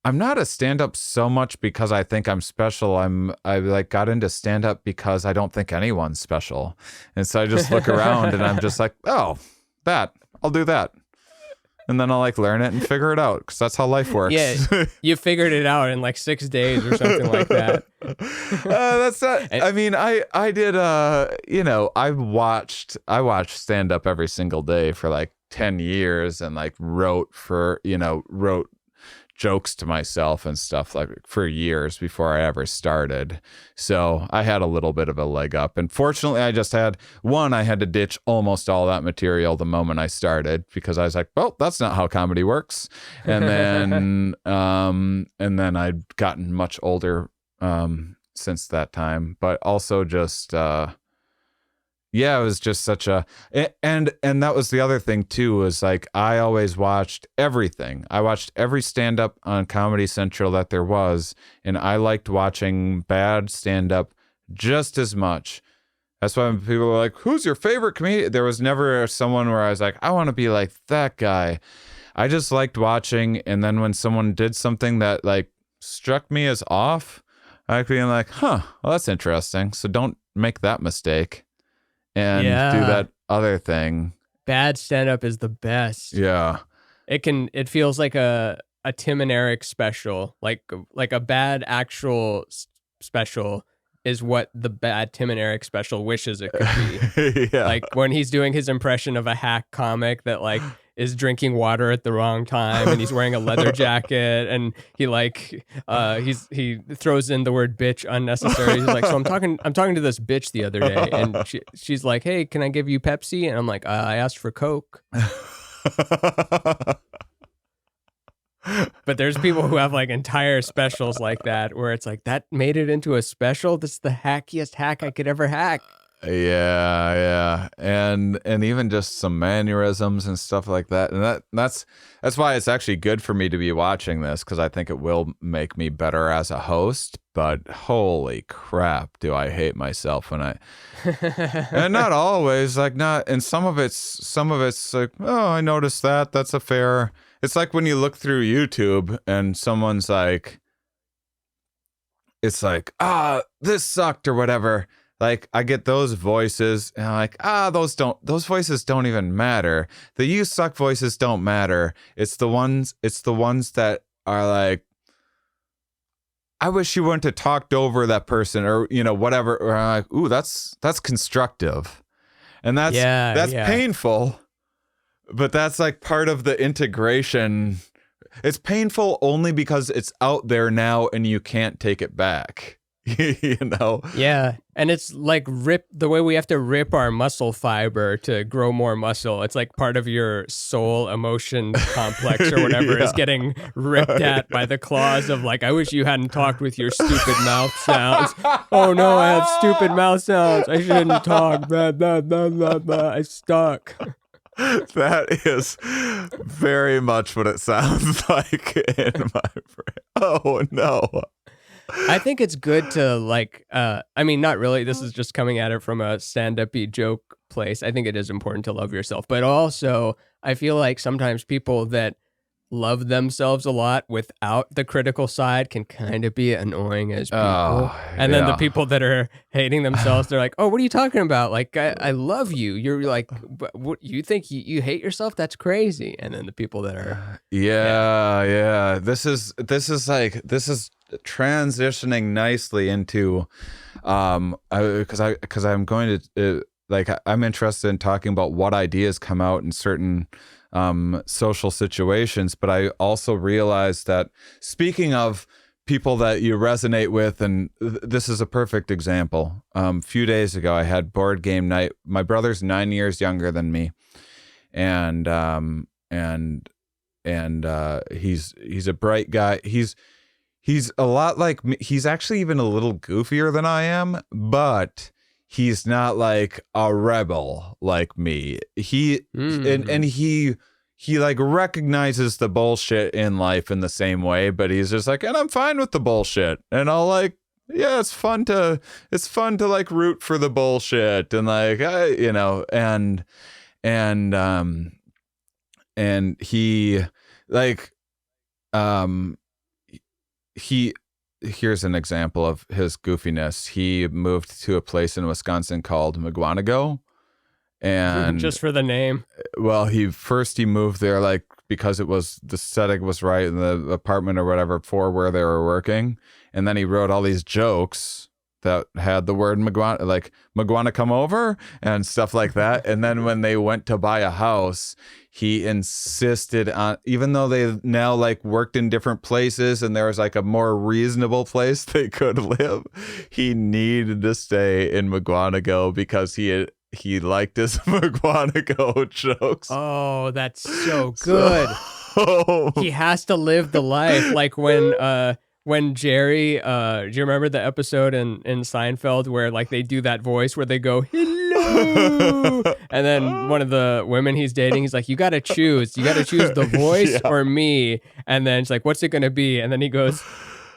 I'm not a stand-up so much because I think I'm special. I like got into stand-up because I don't think anyone's special. And so I just look around and I'm just like, oh, I'll do that. And then I'll like learn it and figure it out, because that's how life works. Yeah, you figured it out in like 6 days or something like that. That's not. I mean, I did. You know, I watched stand-up every single day for like 10 years, and like wrote jokes to myself and stuff like for years before I ever started. So I had a little bit of a leg up. And fortunately, I had to ditch almost all that material the moment I started, because I was like, well, that's not how comedy works. And then I'd gotten much older since that time, but also just yeah, it was just such a, and that was the other thing too, was like, I always watched everything. I watched every stand-up on Comedy Central that there was, and I liked watching bad stand-up just as much. That's why when people were like, who's your favorite comedian? There was never someone where I was like, I want to be like that guy. I just liked watching, and then when someone did something that like struck me as off, I'd be like, well, that's interesting. So don't make that mistake. And do that other thing. Bad stand-up is the best. Yeah. It feels like a Tim and Eric special, like a bad actual special is what the bad Tim and Eric special wishes it could be. Yeah. Like when he's doing his impression of a hack comic that like is drinking water at the wrong time, and he's wearing a leather jacket, and he he throws in the word bitch unnecessary. He's like, so I'm talking to this bitch the other day, and she's like, hey, can I give you Pepsi? And I'm like, I asked for Coke. But there's people who have like entire specials like that, where it's like, that made it into a special. This is the hackiest hack I could ever hack. Yeah, and even just some mannerisms and stuff like that, and that's why it's actually good for me to be watching this, because I think it will make me better as a host. But holy crap, do I hate myself when I and not always, like, not, and some of it's like, oh, I noticed that, that's a fair. It's like when you look through YouTube and someone's like, it's like, this sucked or whatever. Like, I get those voices, and I'm like, those voices don't even matter. The "you suck" voices don't matter. It's the ones that are like, I wish you wouldn't have talked over that person, or whatever. Or I'm like, ooh, that's constructive, and that's painful, but that's like part of the integration. It's painful only because it's out there now, and you can't take it back. Yeah, and it's like the way we have to rip our muscle fiber to grow more muscle. It's like part of your soul emotion complex or whatever is getting ripped at by the claws of, like, I wish you hadn't talked with your stupid mouth sounds. Oh no, I have stupid mouth sounds, I shouldn't talk. Blah, blah, blah, blah, blah. I stuck. That is very much what it sounds like in my brain. Oh no. I think it's good to, like, I mean, not really. This is just coming at it from a stand-up-y joke place. I think it is important to love yourself. But also, I feel like sometimes people that love themselves a lot without the critical side can kind of be annoying as people. And then the people that are hating themselves, they're like, oh, what are you talking about? Like, I love you. You're like, what, you think you hate yourself? That's crazy. And then the people that are... Yeah. This is transitioning nicely into because I'm going to I'm interested in talking about what ideas come out in certain social situations, but I also realized that, speaking of people that you resonate with, and this is a perfect example. A few days ago, I had board game night. My brother's 9 years younger than me, and he's a bright guy. He's a lot like me. He's actually even a little goofier than I am, but he's not like a rebel like me. He like recognizes the bullshit in life in the same way, but he's just like, and I'm fine with the bullshit. And I'll like, yeah, it's fun to like root for the bullshit, and like, and he like, here's an example of his goofiness. He moved to a place in Wisconsin called McGuanago, and just for the name. Well, he moved there like because it was, the setting was right in the apartment or whatever for where they were working, and then he wrote all these jokes that had the word Maguana, like Maguana come over and stuff like that. And then when they went to buy a house, he insisted on, even though they now like worked in different places and there was like a more reasonable place they could live, he needed to stay in Maguanago because he liked his Maguanago jokes. Oh, that's so good. He has to live the life, like when Jerry, do you remember the episode in Seinfeld where like they do that voice where they go, hello? And then one of the women he's dating, he's like, you got to choose the voice or me. And then she's like, what's it going to be? And then he goes,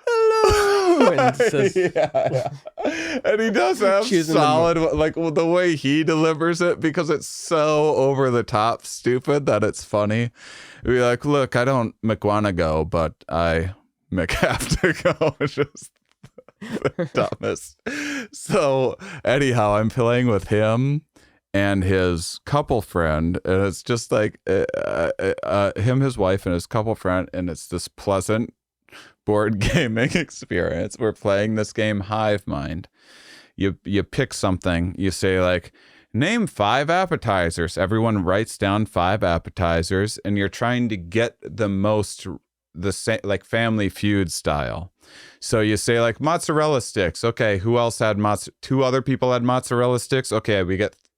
hello. And, says, and he does have solid, like the way he delivers it, because it's so over the top stupid that it's funny. Be like, look, I don't McWanna but I have to go. It's just the dumbest. So anyhow, I'm playing with him and his couple friend, and it's just like him, his wife, and his couple friend, and it's this pleasant board gaming experience. We're playing this game, Hive Mind. You pick something. You say like, name 5 appetizers. Everyone writes down 5 appetizers, and you're trying to get the most, the same, like Family Feud style. So you say like mozzarella sticks. Okay, who else had 2 other people had mozzarella sticks. Okay,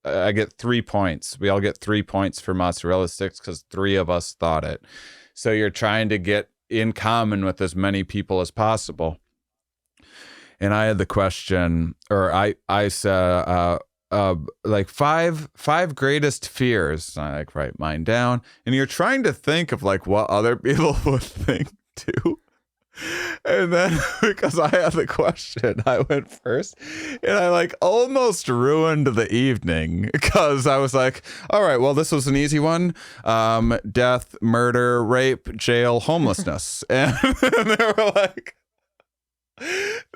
I get 3 points. We all get 3 points for mozzarella sticks because 3 of us thought it. So you're trying to get in common with as many people as possible. And I had the question, or I said, like five greatest fears. I like write mine down, and you're trying to think of like what other people would think too. And then because I had the question, I went first, and I like almost ruined the evening because I was like, all right, well, this was an easy one. Death, murder, rape, jail, homelessness. And they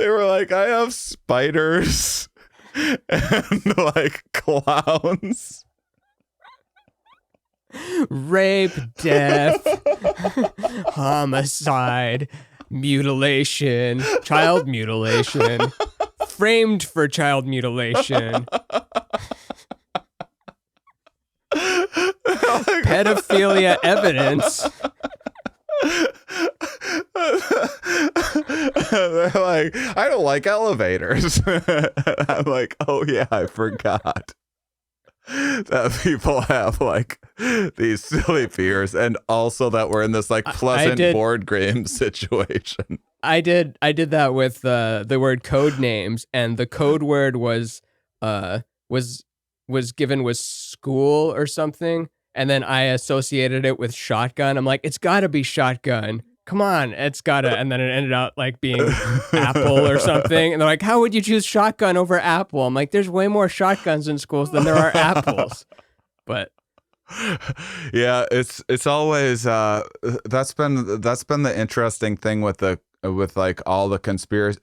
were like, I have spiders and like clowns. Rape, death, homicide, mutilation, child mutilation, framed for child mutilation, pedophilia evidence. They're like, I don't like elevators. I'm like, oh yeah, I forgot that people have like these silly fears, and also that we're in this like pleasant board game situation. I did that with the word code names, and the code word was given with school or something, and then I associated it with shotgun. I'm like, it's got to be shotgun. Come on, it's gotta. And then it ended up like being apple or something. And they're like, how would you choose shotgun over apple? I'm like, there's way more shotguns in schools than there are apples. But yeah, it's always that's been the interesting thing with like all the conspiracy,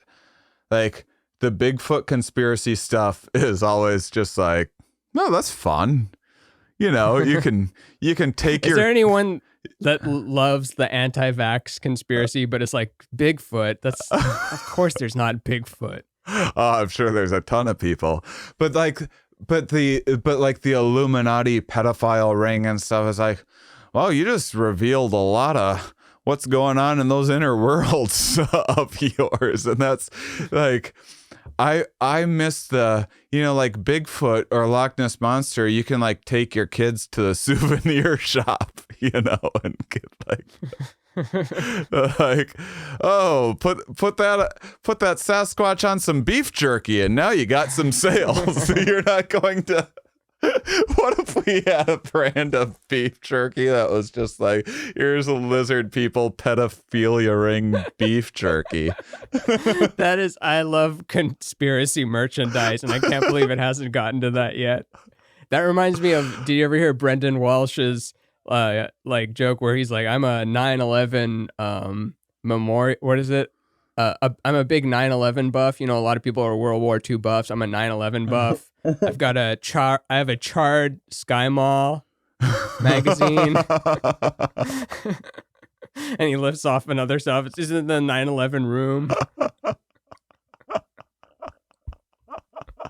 like the Bigfoot conspiracy stuff is always just like, no, that's fun. You know, you can take Is there anyone that loves the anti-vax conspiracy, but it's like Bigfoot? That's of course there's not Bigfoot. Oh, I'm sure there's a ton of people, but the Illuminati pedophile ring and stuff is like, well, you just revealed a lot of what's going on in those inner worlds of yours, and that's like, I miss the, you know, like Bigfoot or Loch Ness Monster, you can like take your kids to the souvenir shop, you know, and get like oh, put that Sasquatch on some beef jerky and now you got some sales. You're not going to. What if we had a brand of beef jerky that was just like, here's a lizard people pedophilia ring beef jerky? That is, I love conspiracy merchandise, and I can't believe it hasn't gotten to that yet. That reminds me of, did you ever hear Brendan Walsh's like joke where he's like, I'm a 9/11 memorial, what is it? I'm a big 9/11 buff. You know, a lot of people are World War II buffs. I'm a 9/11 buff. I have a charred Sky Mall magazine. And he lifts off another stuff. It's just in the 9/11 room.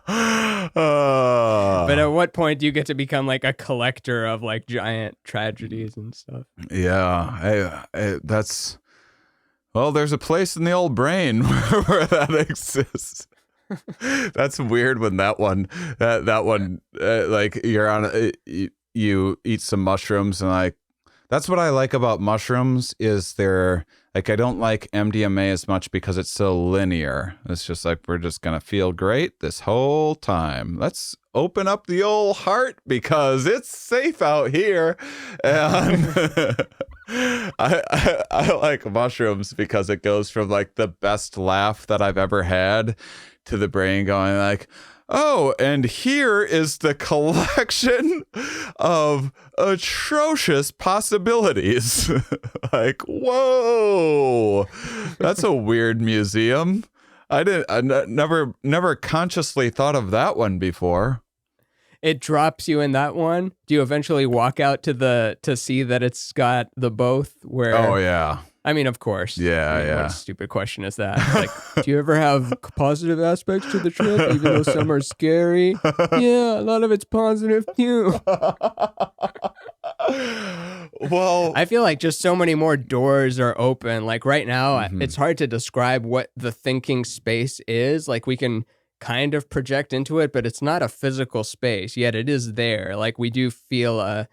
But at what point do you get to become like a collector of like giant tragedies and stuff? Yeah, that's, well, there's a place in the old brain where that exists. That's weird when that one like you're on you eat some mushrooms and like, that's what I like about mushrooms is they're like, I don't like MDMA as much because it's so linear. It's just like, we're just gonna feel great this whole time. Let's open up the old heart because it's safe out here. And I like mushrooms because it goes from like the best laugh that I've ever had to the brain going like, oh, and here is the collection of atrocious possibilities. Like, whoa, that's a weird museum. I never consciously thought of that one before. It drops you in that one. Do you eventually walk out to see that it's got the both where? Oh yeah. I mean, of course. Yeah, I mean, yeah. What a stupid question is that? Like, do you ever have positive aspects to the trip, even though some are scary? Yeah, a lot of it's positive too. Well, I feel like just so many more doors are open. Like right now, it's hard to describe what the thinking space is. Like we can kind of project into it, but it's not a physical space, yet it is there. Like we do feel a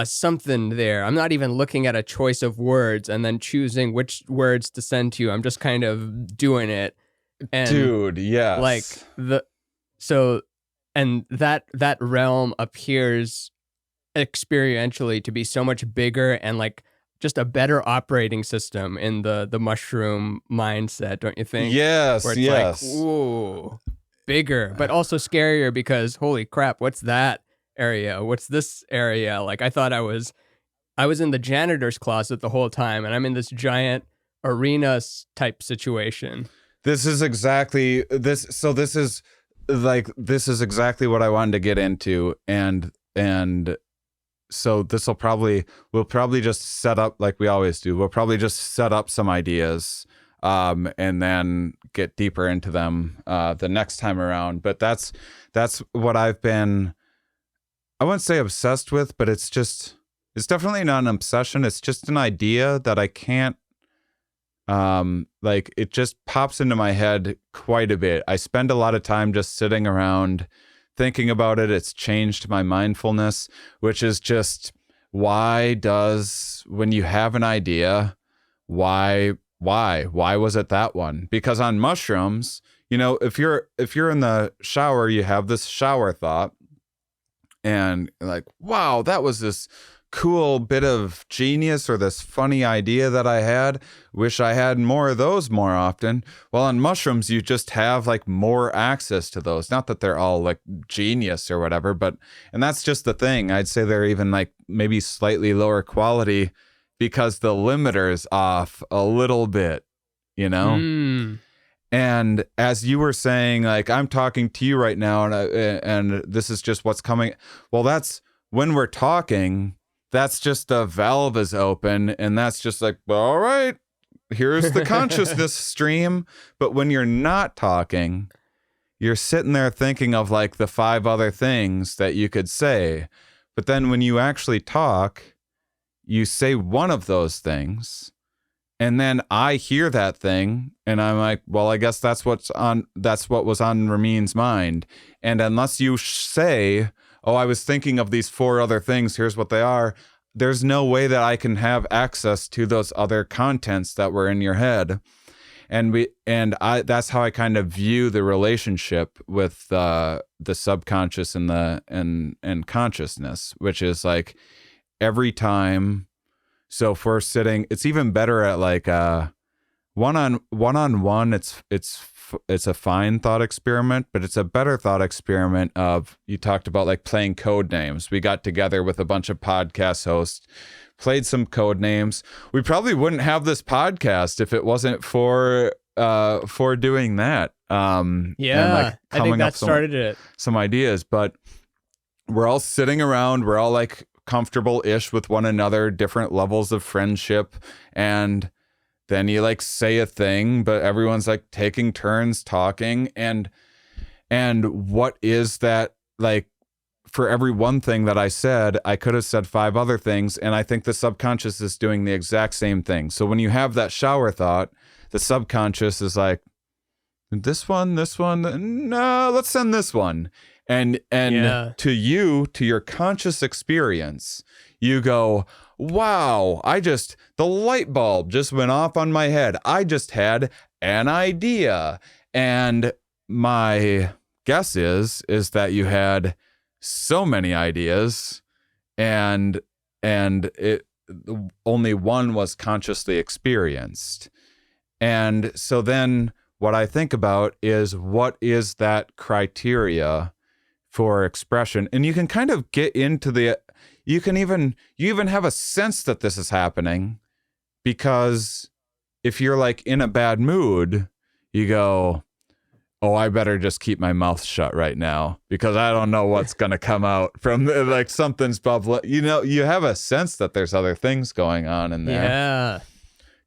something there. I'm not even looking at a choice of words and then choosing which words to send to you. I'm just kind of doing it. And dude, yes. Like so and that realm appears experientially to be so much bigger and like just a better operating system in the mushroom mindset, don't you think? Yes, Where it's yes. like, ooh, bigger, but also scarier because holy crap, what's that area? What's this area? Like I thought I was in the janitor's closet the whole time, and I'm in this giant arena type situation. This is exactly this. So this is exactly what I wanted to get into, and so we'll probably just set up like we always do. We'll probably just set up some ideas, and then get deeper into them the next time around. But that's what I've been. I wouldn't say obsessed with, but it's definitely not an obsession. It's just an idea that I can't. Like it just pops into my head quite a bit. I spend a lot of time just sitting around thinking about it. It's changed my mindfulness, which is just when you have an idea, why was it that one? Because on mushrooms, if you're in the shower, you have this shower thought and like, wow, that was this cool bit of genius or this funny idea that I had. Wish I had more of those more often. Well, on mushrooms, you just have like more access to those. Not that they're all like genius or whatever, and that's just the thing. I'd say they're even like maybe slightly lower quality because the limiter's off a little bit, And as you were saying, like I'm talking to you right now, and this is just what's coming. Well, that's when we're talking. That's just the valve is open, and that's just like, well, all right, here's the consciousness stream. But when you're not talking, you're sitting there thinking of like the 5 other things that you could say. But then when you actually talk, you say one of those things, and then I hear that thing, and I'm like, well, I guess that's what was on Ramin's mind. And unless you say, oh, I was thinking of these 4 other things, here's what they are, there's no way that I can have access to those other contents that were in your head. That's how I kind of view the relationship with the subconscious and consciousness, which is like every time. So if we're sitting, it's even better at like one-on-one. It's a fine thought experiment, but it's a better thought experiment of, you talked about like playing code names. We got together with a bunch of podcast hosts, played some code names. We probably wouldn't have this podcast if it wasn't for doing that. And like I think that started it. Some ideas, but we're all sitting around. We're all like comfortable-ish with one another, different levels of friendship, and then you like say a thing, but everyone's like taking turns talking, and what is that, like, for every one thing that I said, I could have said 5 other things, and I think the subconscious is doing the exact same thing. So when you have that shower thought, the subconscious is like, this one, no, let's send this one. And to your conscious experience, you go, wow, the light bulb just went off on my head. I just had an idea. And my guess is that you had so many ideas, and only one was consciously experienced. And so then what I think about is, what is that criteria for expression? And you can kind of get into you even have a sense that this is happening, because if you're like in a bad mood, you go, oh, I better just keep my mouth shut right now, because I don't know what's going to come out from like something's bubbling. You have a sense that there's other things going on in there. Yeah.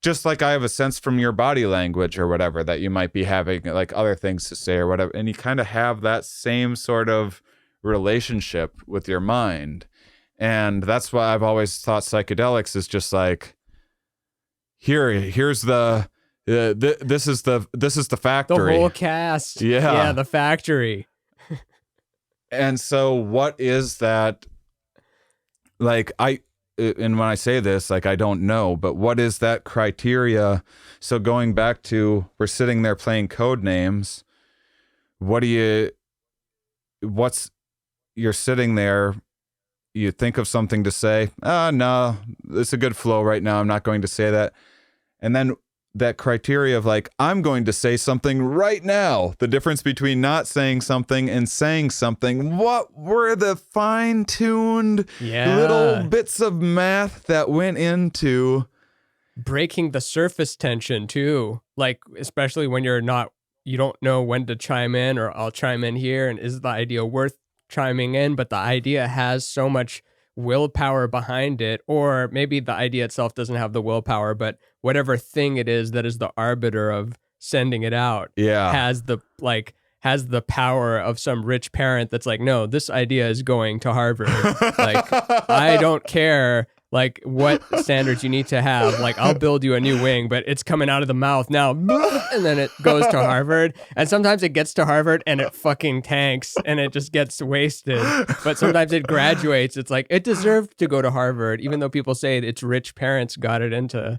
Just like I have a sense from your body language or whatever that you might be having like other things to say or whatever. And you kind of have that same sort of relationship with your mind. And that's why I've always thought psychedelics is just like, here's the this is the factory. The whole cast. Yeah. Yeah, the factory. And so what is that, like, and when I say this, like, I don't know, but what is that criteria? So going back to, we're sitting there playing code names. What do you, what's you're sitting there, you think of something to say. No, it's a good flow right now. I'm not going to say that. And then that criteria of like, I'm going to say something right now. The difference between not saying something and saying something. What were the fine-tuned little bits of math that went into breaking the surface tension too? Like, especially when you don't know when to chime in, or I'll chime in here. And is the idea worth chiming in? But the idea has so much willpower behind it, or maybe the idea itself doesn't have the willpower, but whatever thing it is that is the arbiter of sending it out has the power of some rich parent that's like, no, this idea is going to Harvard. Like, I don't care like what standards you need to have. Like, I'll build you a new wing, but it's coming out of the mouth now. And then it goes to Harvard. And sometimes it gets to Harvard and it fucking tanks and it just gets wasted. But sometimes it graduates. It's like, it deserved to go to Harvard, even though people say its rich parents got it into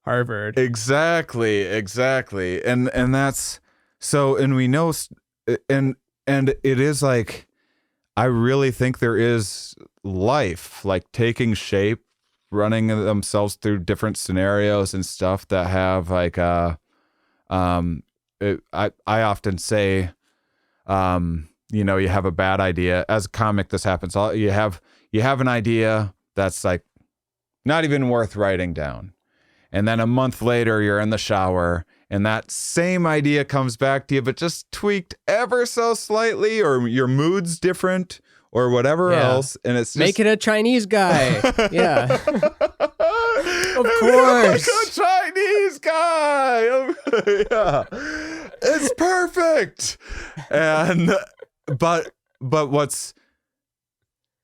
Harvard. Exactly. And that's so, and we know, and it is like, I really think there is life like taking shape, running themselves through different scenarios and stuff that have like I often say you know, you have a bad idea. As a comic, this happens. You have an idea that's like not even worth writing down, and then a month later you're in the shower and that same idea comes back to you, but just tweaked ever so slightly, or your mood's different or whatever else, and it's just... Make it a Chinese guy. Yeah. Of Like course. a Chinese guy. Yeah. It's perfect. And but what's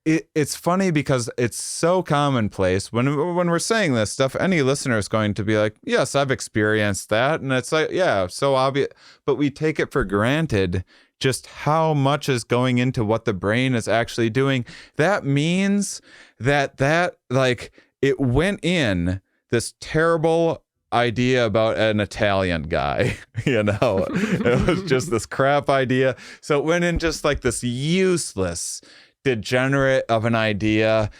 it's funny because it's so commonplace when we're saying this stuff. Any listener is going to be like, yes, I've experienced that, and it's like, yeah, so obvious, but we take it for granted just how much is going into what the brain is actually doing. That means that like it went in this terrible idea about an Italian guy, you know, it was just this crap idea. So it went in just like this useless, degenerate of an idea.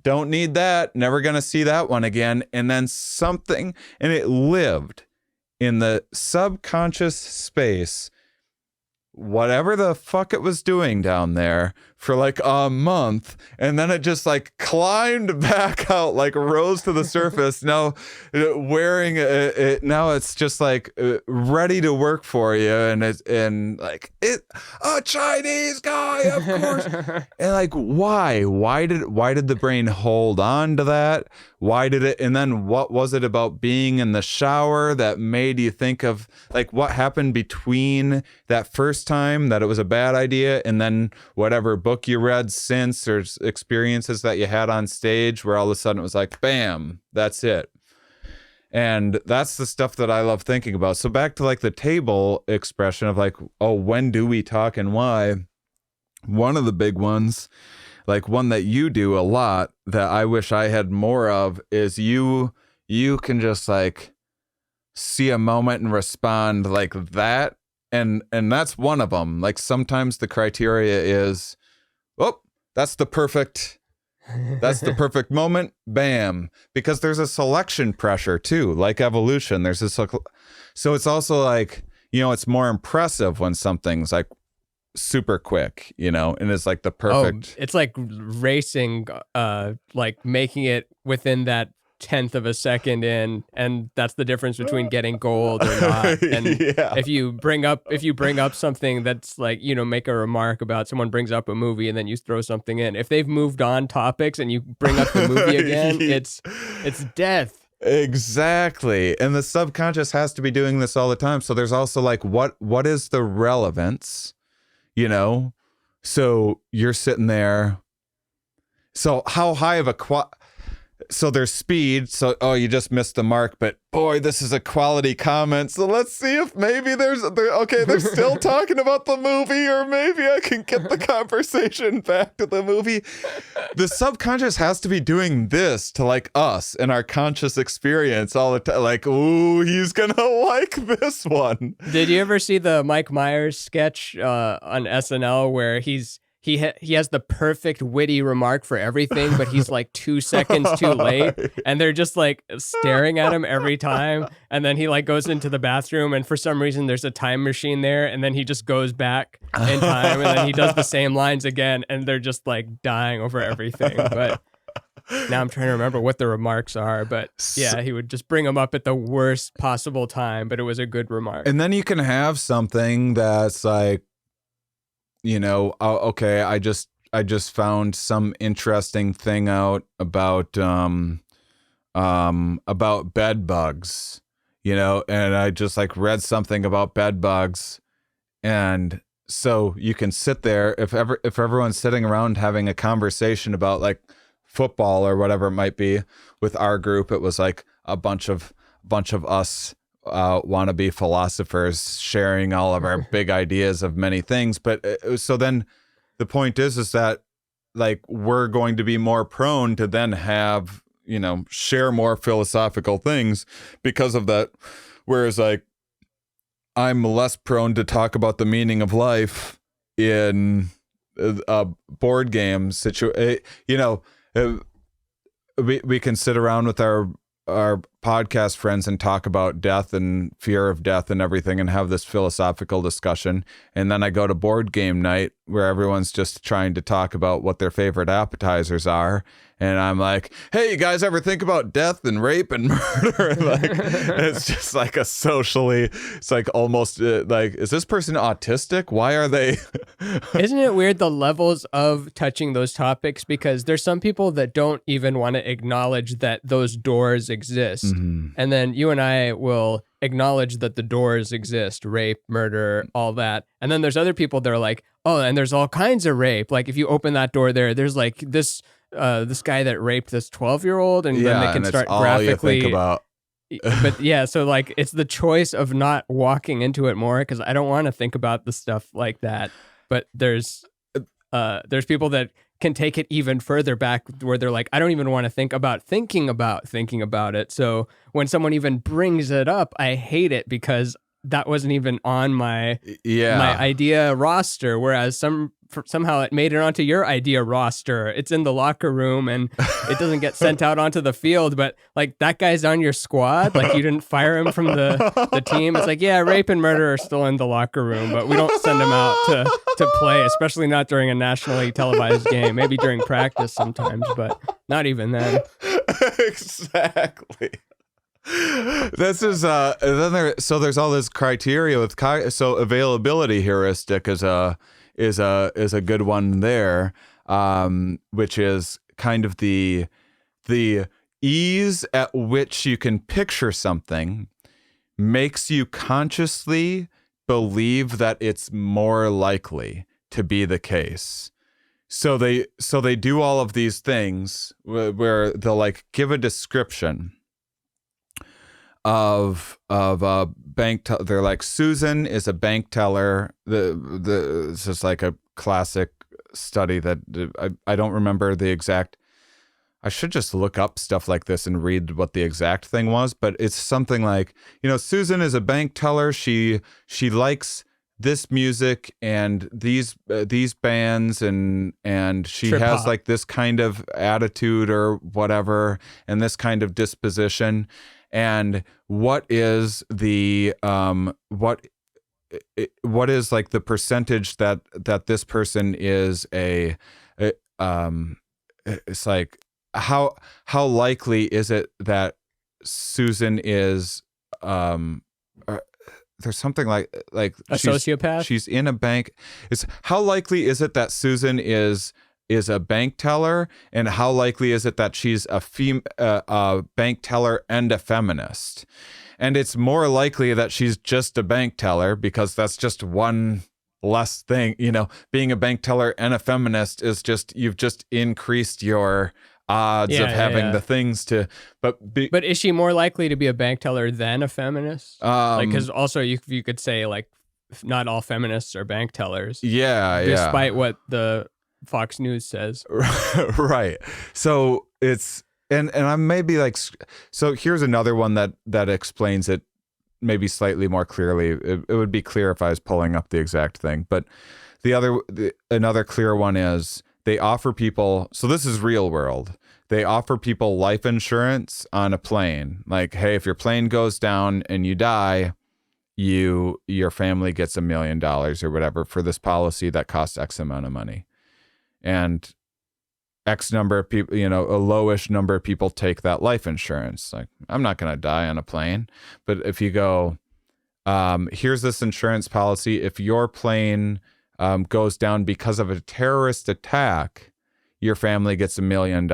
Don't need that. Never going to see that one again. And then something, and it lived in the subconscious space, whatever the fuck it was doing down there, for like a month, and then it just like climbed back out, like rose to the surface. Now wearing it, now it's just like ready to work for you, and like a Chinese guy, of course. And like, why did the brain hold on to that? Why did it? And then what was it about being in the shower that made you think of like what happened between that first time that it was a bad idea and then whatever book you read since, or experiences that you had on stage where all of a sudden it was like, bam, that's it. And that's the stuff that I love thinking about. So back to like the table expression of like, oh, when do we talk and why? One of the big ones, like one that you do a lot that I wish I had more of, is you can just like see a moment and respond like that. And that's one of them. Like sometimes the criteria is, oh, that's the perfect moment. Bam. Because there's a selection pressure too, like evolution. There's this, so it's also like, you know, it's more impressive when something's like super quick, you know, and it's like the perfect. It's like racing, like making it within that 10th of a second in, and that's the difference between getting gold or not. And if you bring up something that's like, you know, make a remark about someone brings up a movie and then you throw something in, if they've moved on topics and you bring up the movie again, it's death. Exactly. And the subconscious has to be doing this all the time. So there's also like, what is the relevance, you know? So you're sitting there. So how high of a so there's speed. So, oh, you just missed the mark, but boy, this is a quality comment. So let's see if maybe they're still talking about the movie, or maybe I can get the conversation back to the movie. The subconscious has to be doing this to like us and our conscious experience all the time. Like, ooh, he's gonna like this one. Did you ever see the Mike Myers sketch on SNL where he has the perfect witty remark for everything, but he's like 2 seconds too late, and they're just like staring at him every time. And then he like goes into the bathroom, and for some reason there's a time machine there, and then he just goes back in time, and then he does the same lines again, and they're just like dying over everything. But now I'm trying to remember what the remarks are, but yeah, he would just bring them up at the worst possible time, but it was a good remark. And then you can have something that's like, you know, okay, I just found some interesting thing out about bed bugs, you know, and I just like read something about bed bugs. And so you can sit there if everyone's sitting around having a conversation about like football or whatever it might be. With our group, it was like a bunch of us wannabe philosophers sharing all of our big ideas of many things. But so then the point is that like we're going to be more prone to then have, you know, share more philosophical things because of that. Whereas like I'm less prone to talk about the meaning of life in a board game situation. You know, we can sit around with our podcast friends and talk about death and fear of death and everything and have this philosophical discussion. And then I go to board game night where everyone's just trying to talk about what their favorite appetizers are. And I'm like, hey, you guys ever think about death and rape and murder? Like, it's just like a socially, it's like almost like, is this person autistic? Why are they? Isn't it weird the levels of touching those topics? Because there's some people that don't even want to acknowledge that those doors exist. Mm-hmm. And then you and I will acknowledge that the doors exist, rape, murder, all that. And then there's other people that are like, oh, and there's all kinds of rape. Like if you open that door there, there's like this guy that raped this 12-year-old, and then they can start graphically think about. But yeah, so like it's the choice of not walking into it more, because I don't want to think about the stuff like that. But there's people that can take it even further back where they're like, I don't even want to think about thinking about it. So when someone even brings it up, I hate it because that wasn't even on my idea roster. Whereas somehow it made it onto your idea roster. It's in the locker room and it doesn't get sent out onto the field. But like that guy's on your squad. Like you didn't fire him from the team. It's like, yeah, rape and murder are still in the locker room, but we don't send him out to play, especially not during a nationally televised game. Maybe during practice sometimes, but not even then. Exactly. This is so there's all this criteria with so availability heuristic is a good one there, which is kind of the ease at which you can picture something makes you consciously believe that it's more likely to be the case. So they do all of these things where they'll like give a description of a bank. They're like, Susan is a bank teller. This is like a classic study that I don't remember the exact. I should just look up stuff like this and read what the exact thing was, but it's something like, you know, Susan is a bank teller. She likes this music and these bands and she Trip has hop. like this kind of attitude or whatever and this kind of disposition. And what is the what is like the percentage that this person is it's like how likely is it that Susan is there's something like A sociopath? She's in a bank. It's how likely is it that Susan is a bank teller, and how likely is it that she's a bank teller and a feminist? And it's more likely that she's just a bank teller because that's just one less thing. You know, being a bank teller and a feminist is just, you've just increased your odds of having the things to, but is she more likely to be a bank teller than a feminist? Because also you could say like not all feminists are bank tellers. Despite what the Fox News says. Right. So it's, and I'm maybe like, so here's another one that explains it maybe slightly more clearly. It would be clear if I was pulling up the exact thing, but another clear one is they offer people, so this is real world. They offer people life insurance on a plane. Like, hey, if your plane goes down and you die, your family gets $1 million or whatever for this policy that costs X amount of money. And X number of people, a lowish number of people take that life insurance. Like, I'm not going to die on a plane. But if you go, here's this insurance policy. If your plane goes down because of a terrorist attack, your family gets $1 million.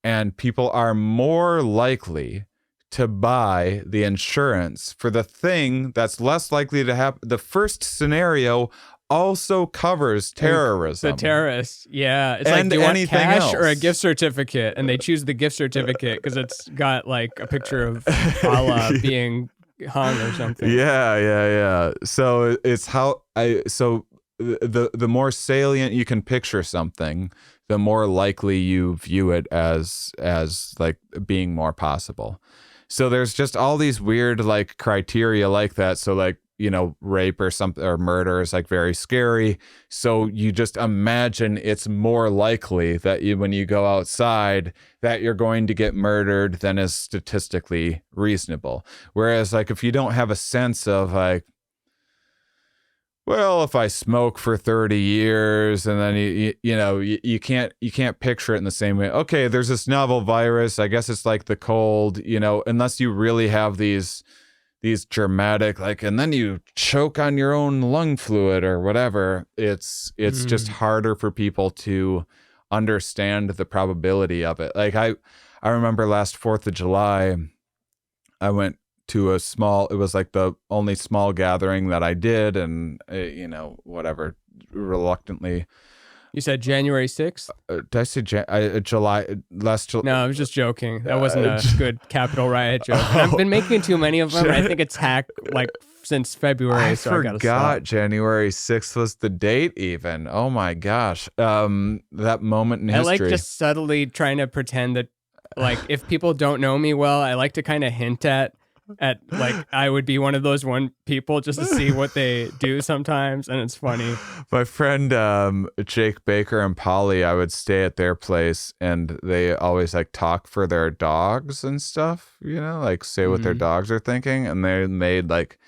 And people are more likely to buy the insurance for the thing that's less likely to happen. The first scenario also covers terrorism. The terrorists, yeah. It's like, do you want cash or a gift certificate? And they choose the gift certificate because it's got like a picture of Allah being hung or something. Yeah. So it's the more salient you can picture something, the more likely you view it as like being more possible. So there's just all these weird like criteria like that. So like, rape or something or murder is like very scary. So you just imagine it's more likely that when you go outside that you're going to get murdered than is statistically reasonable. Whereas like if you don't have a sense of like, well, if I smoke for 30 years and then you can't picture it in the same way. Okay, there's this novel virus. I guess it's like the cold, unless you really have these dramatic, like, and then you choke on your own lung fluid or whatever. It's just harder for people to understand the probability of it. Like I remember last 4th of July, I went to it was like the only small gathering that I did. And, whatever, reluctantly. You said January 6th? Did I say July? Last July? No, I was just joking. That wasn't a good Capitol riot joke. I've been making too many of them. I think it's hacked like since February. I forgot January 6th was the date even. Oh my gosh. That moment in history. I like just subtly trying to pretend that like if people don't know me well, I like to kind of hint at like I would be one of those people just to see what they do sometimes, and it's funny. My friend Jake Baker and Polly, I would stay at their place, and they always like talk for their dogs and stuff, like say what their dogs are thinking, and they made like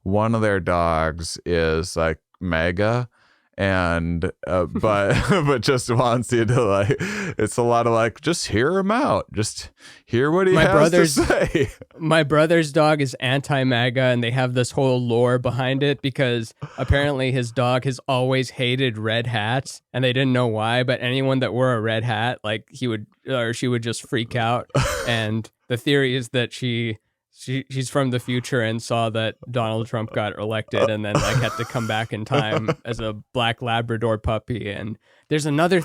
one of their dogs is like MAGA. And but just wants you to like, it's a lot of like, just hear him out, just hear what he has to say. My brother's dog is anti-MAGA, and they have this whole lore behind it because apparently his dog has always hated red hats, and they didn't know why, but anyone that wore a red hat, like he would or she would just freak out. And the theory is that she's from the future and saw that Donald Trump got elected and then like had to come back in time as a black Labrador puppy. And there's another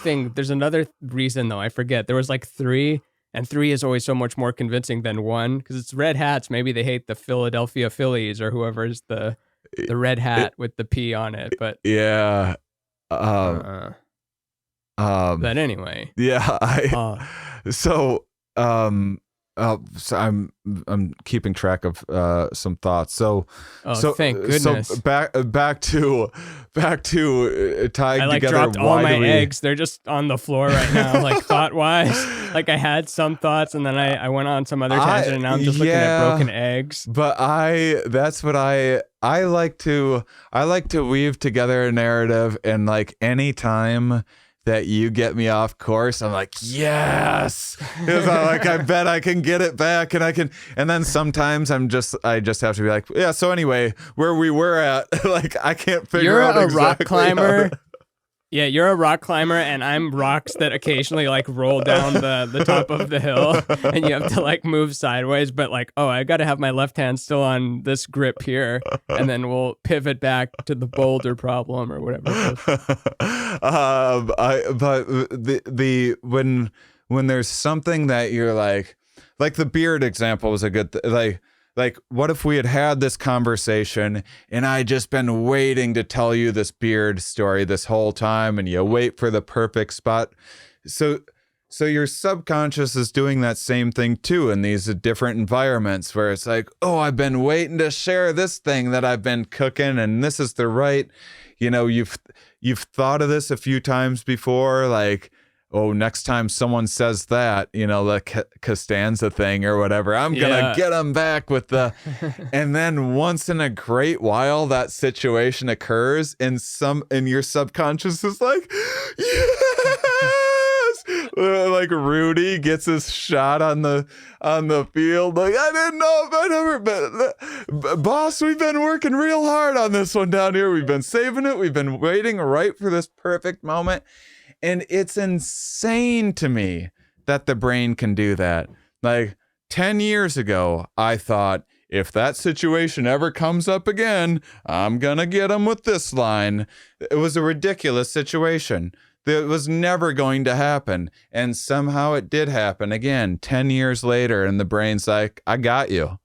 reason though, I forget. There was like 3, and 3 is always so much more convincing than 1 because it's red hats. Maybe they hate the Philadelphia Phillies or whoever's the red hat with the P on it. But yeah. But anyway. Yeah. So I'm keeping track of some thoughts. So thank goodness. So back to tying I like together. Dropped all my eggs. They're just on the floor right now, like thought wise. Like I had some thoughts and then I went on some other tangent and now I'm just looking at broken eggs. But that's what I like to weave together a narrative, and like anytime that you get me off course, I'm like, yes, because I bet I can get it back, and then sometimes I just have to be like, yeah. So anyway, where we were at, like I can't figure out. You're a rock climber. Yeah, you're a rock climber, and I'm rocks that occasionally like roll down the top of the hill, and you have to like move sideways. But like, oh, I got to have my left hand still on this grip here, and then we'll pivot back to the boulder problem or whatever it is. But the when there's something that you're like the beard example was a good like, what if we had this conversation and I just been waiting to tell you this beard story this whole time, and you wait for the perfect spot. So your subconscious is doing that same thing too in these different environments where it's like, oh, I've been waiting to share this thing that I've been cooking, and this is the right, you've thought of this a few times before, like, oh, next time someone says that, the Costanza thing or whatever, I'm going to get them back with the... And then once in a great while, that situation occurs, and your subconscious is like, yes! Like Rudy gets his shot on the field. Like, I didn't know but boss, we've been working real hard on this one down here. We've been saving it. We've been waiting right for this perfect moment. And it's insane to me that the brain can do that. Like 10 years ago, I thought, if that situation ever comes up again, I'm going to get him with this line. It was a ridiculous situation. It was never going to happen. And somehow it did happen again 10 years later. And the brain's like, I got you.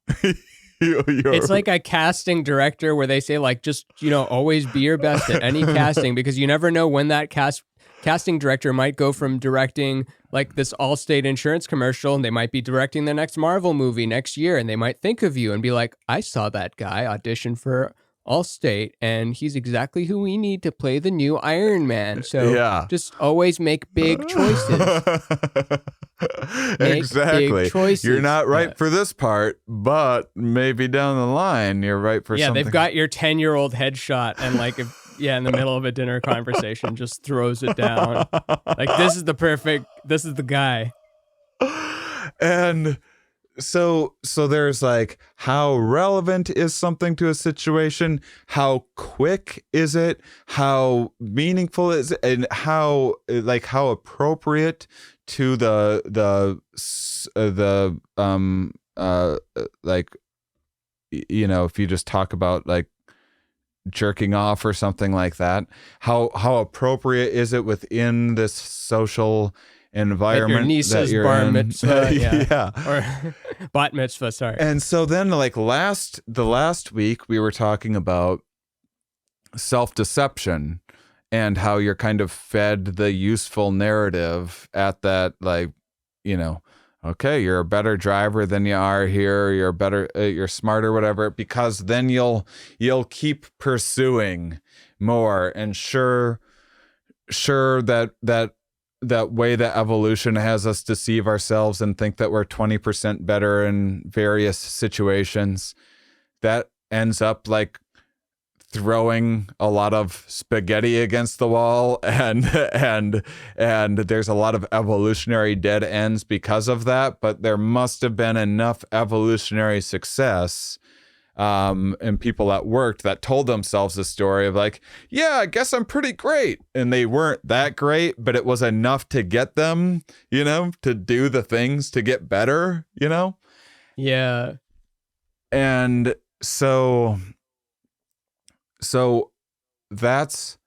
It's like a casting director where they say, like, just, always be your best at any casting, because you never know when that casting director might go from directing like this Allstate insurance commercial, and they might be directing the next Marvel movie next year, and they might think of you and be like, I saw that guy audition for Allstate, and he's exactly who we need to play the new Iron Man. So just always make big choices. Exactly. Big choices. You're not right for this part, but maybe down the line you're right for something. Yeah, they've got your 10-year-old headshot, and like in the middle of a dinner conversation, just throws it down. Like, this is the guy. And so there's like, how relevant is something to a situation? How quick is it? How meaningful is it? And how appropriate to if you just talk about like jerking off or something like that, how appropriate is it within this social environment, like your niece's that you're bar in? mitzvah, or bat mitzvah, sorry. And so then, like the last week, we were talking about self-deception and how you're kind of fed the useful narrative at that, like, okay, you're a better driver than you are here. You're better, you're smarter, whatever, because then you'll keep pursuing more. And sure that way that evolution has us deceive ourselves and think that we're 20% better in various situations, that ends up like throwing a lot of spaghetti against the wall, and there's a lot of evolutionary dead ends because of that. But there must have been enough evolutionary success and people that worked that told themselves the story of like, yeah, I guess I'm pretty great, and they weren't that great, but it was enough to get them, to do the things to get better, Yeah. And so that's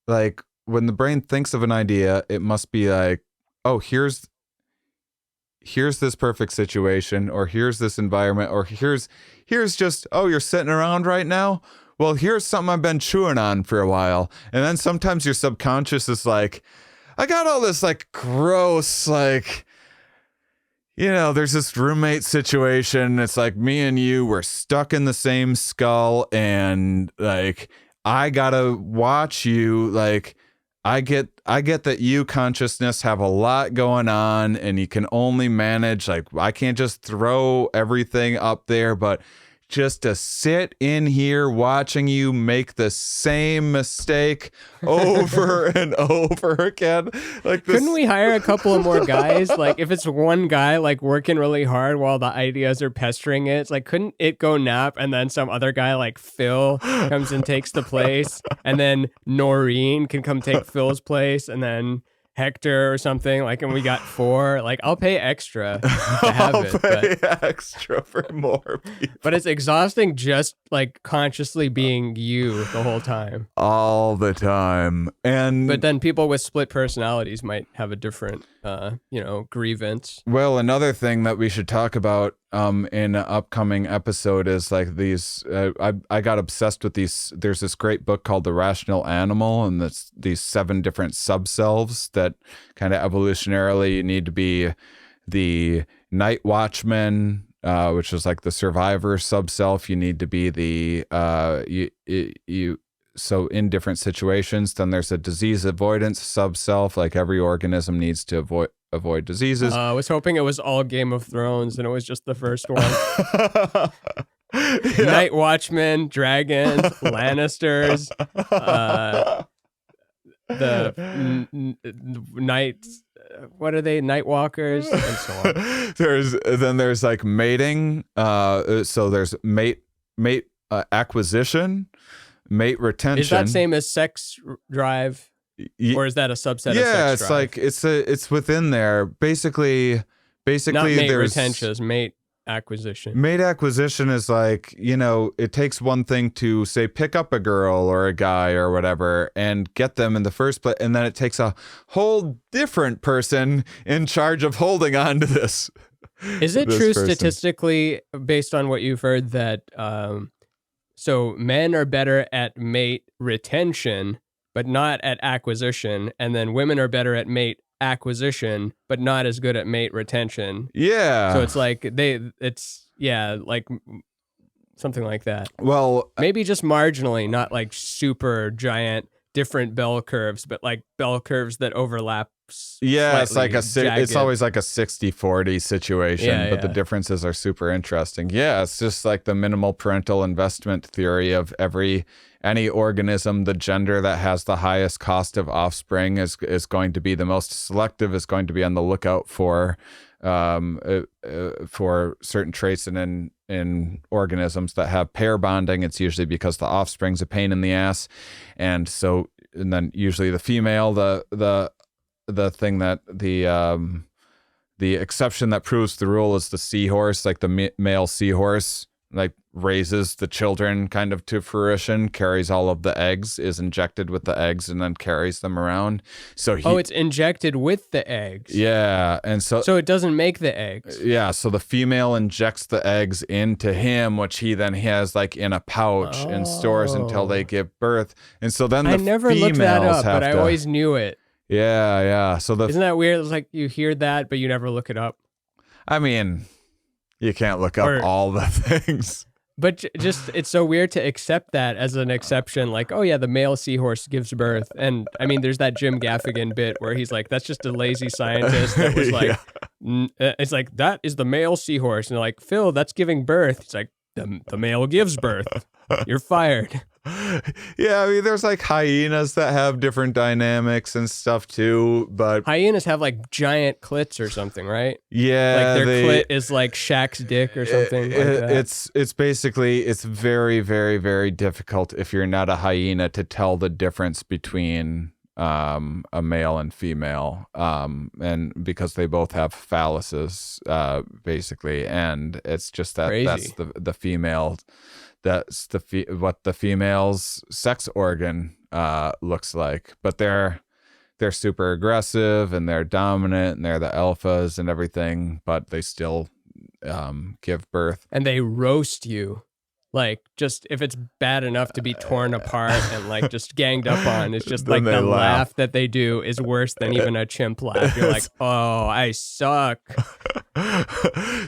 like, when the brain thinks of an idea, it must be like, oh, here's this perfect situation, or here's this environment, or here's just, oh, you're sitting around right now? Well, here's something I've been chewing on for a while. And then sometimes your subconscious is like, I got all this like gross, like, there's this roommate situation. It's like me and you were stuck in the same skull, and like, I gotta watch you. Like, I get that you consciousness have a lot going on, and you can only manage, like, I can't just throw everything up there, but just to sit in here watching you make the same mistake over and over again. Like this. Couldn't we hire a couple of more guys? Like if it's one guy like working really hard while the ideas are pestering it, it's like couldn't it go nap and then some other guy like Phil comes and takes the place, and then Noreen can come take Phil's place, and then Hector or something, like, and we got 4. Like, I'll pay extra to have I'll pay extra for more people. But it's exhausting just like consciously being you the whole time. All the time. But then people with split personalities might have a different, grievance. Well, another thing that we should talk about in an upcoming episode is like these, I got obsessed with these. There's this great book called The Rational Animal, and it's these 7 different sub-selves that kind of evolutionarily need to be the night watchman, which is like the survivor sub-self. You need to be the, so in different situations. Then there's a disease avoidance sub-self, like every organism needs to avoid diseases. I was hoping it was all Game of Thrones and it was just the first one. Yeah. Night Watchmen, dragons, Lannisters, nights. What are they? Night Walkers, and so on. There's like mating. So there's mate acquisition, mate retention. Is that same as sex drive? Or is that a subset of sex Yeah, it's drive? like it's within there. Basically not mate there's retention, it's mate acquisition. Mate acquisition is like, it takes one thing to say pick up a girl or a guy or whatever and get them in the first place, and then it takes a whole different person in charge of holding on to this. Is it true statistically, based on what you've heard, that so men are better at mate retention but not at acquisition, and then women are better at mate acquisition but not as good at mate retention? Yeah. So it's like like something like that. Well, maybe just marginally, not like super giant different bell curves, but like bell curves that overlap. Yeah, it's like jagged. It's always like a 60-40 situation, but the differences are super interesting. Yeah, it's just like the minimal parental investment theory of any organism. The gender that has the highest cost of offspring is going to be the most selective, is going to be on the lookout for certain traits, and in organisms that have pair bonding, it's usually because the offspring's a pain in the ass, and then usually the female, the thing that the exception that proves the rule is the seahorse, like the male seahorse, like raises the children kind of to fruition, carries all of the eggs, is injected with the eggs, and then carries them around. So it's injected with the eggs. Yeah, and so it doesn't make the eggs. Yeah, so the female injects the eggs into him, which he then has like in a pouch and stores until they give birth. And so then I never looked that up, but I always knew it. Yeah. So isn't that weird? It's like you hear that, but you never look it up. I mean, you can't look up all the things. But just, it's so weird to accept that as an exception. Like, oh yeah, the male seahorse gives birth. And I mean, there's that Jim Gaffigan bit where he's like, that's just a lazy scientist that was like, it's like, that is the male seahorse. And they're like, Phil, that's giving birth. It's like, the male gives birth. You're fired. Yeah, I mean, there's like hyenas that have different dynamics and stuff too, but hyenas have like giant clits or something, right? Yeah, like their clit is like Shaq's dick or something. Like that. It's basically, it's very, very, very difficult if you're not a hyena to tell the difference between a male and female, and because they both have phalluses, basically, and it's just that Crazy. That's the female. That's what the female's sex organ looks like, but they're super aggressive and they're dominant and they're the alphas and everything, but they still give birth. And they roast you, like just if it's bad enough to be torn apart and like just ganged up on, it's just like the laugh that they do is worse than even a chimp laugh. You're like, oh, I suck.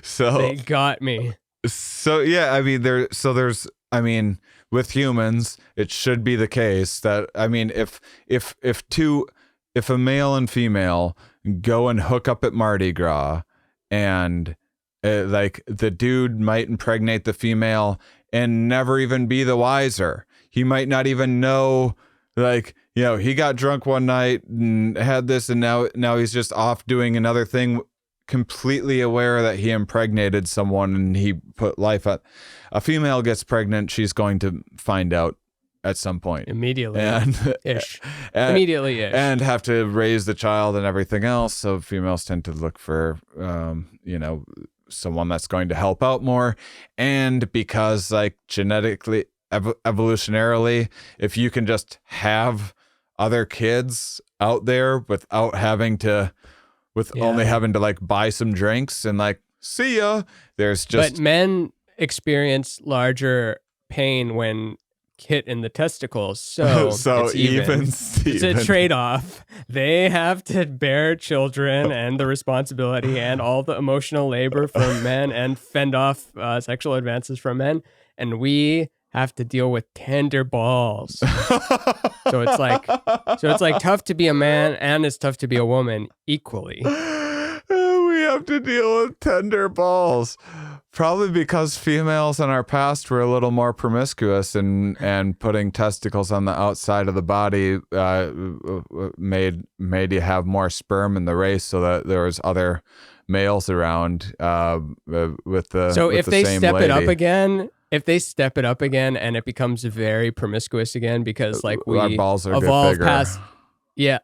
So they got me. So yeah, I mean, with humans, it should be the case that, I mean, if a male and female go and hook up at Mardi Gras and like the dude might impregnate the female and never even be the wiser. He might not even know, like, you know, he got drunk one night and had this, and now he's just off doing another thing, completely aware that he impregnated someone and he put life at. A female gets pregnant, she's going to find out at some point. Immediately. Ish. Immediately ish. And have to raise the child and everything else. So females tend to look for, you know, someone that's going to help out more. And because, like, genetically, evolutionarily, if you can just have other kids out there without having to, only having to, like, buy some drinks and, like, see ya, there's just. But men experience larger pain when hit in the testicles, so it's even. It's a trade-off. They have to bear children and the responsibility and all the emotional labor from men and fend off sexual advances from men, and we have to deal with tender balls. so it's like tough to be a man and it's tough to be a woman equally. We have to deal with tender balls. Probably because females in our past were a little more promiscuous, and putting testicles on the outside of the body made you have more sperm in the race, so that there was other males around with the. So if the they same step lady. it up again. If they step it up again and it becomes very promiscuous again, because like we our balls are evolve past,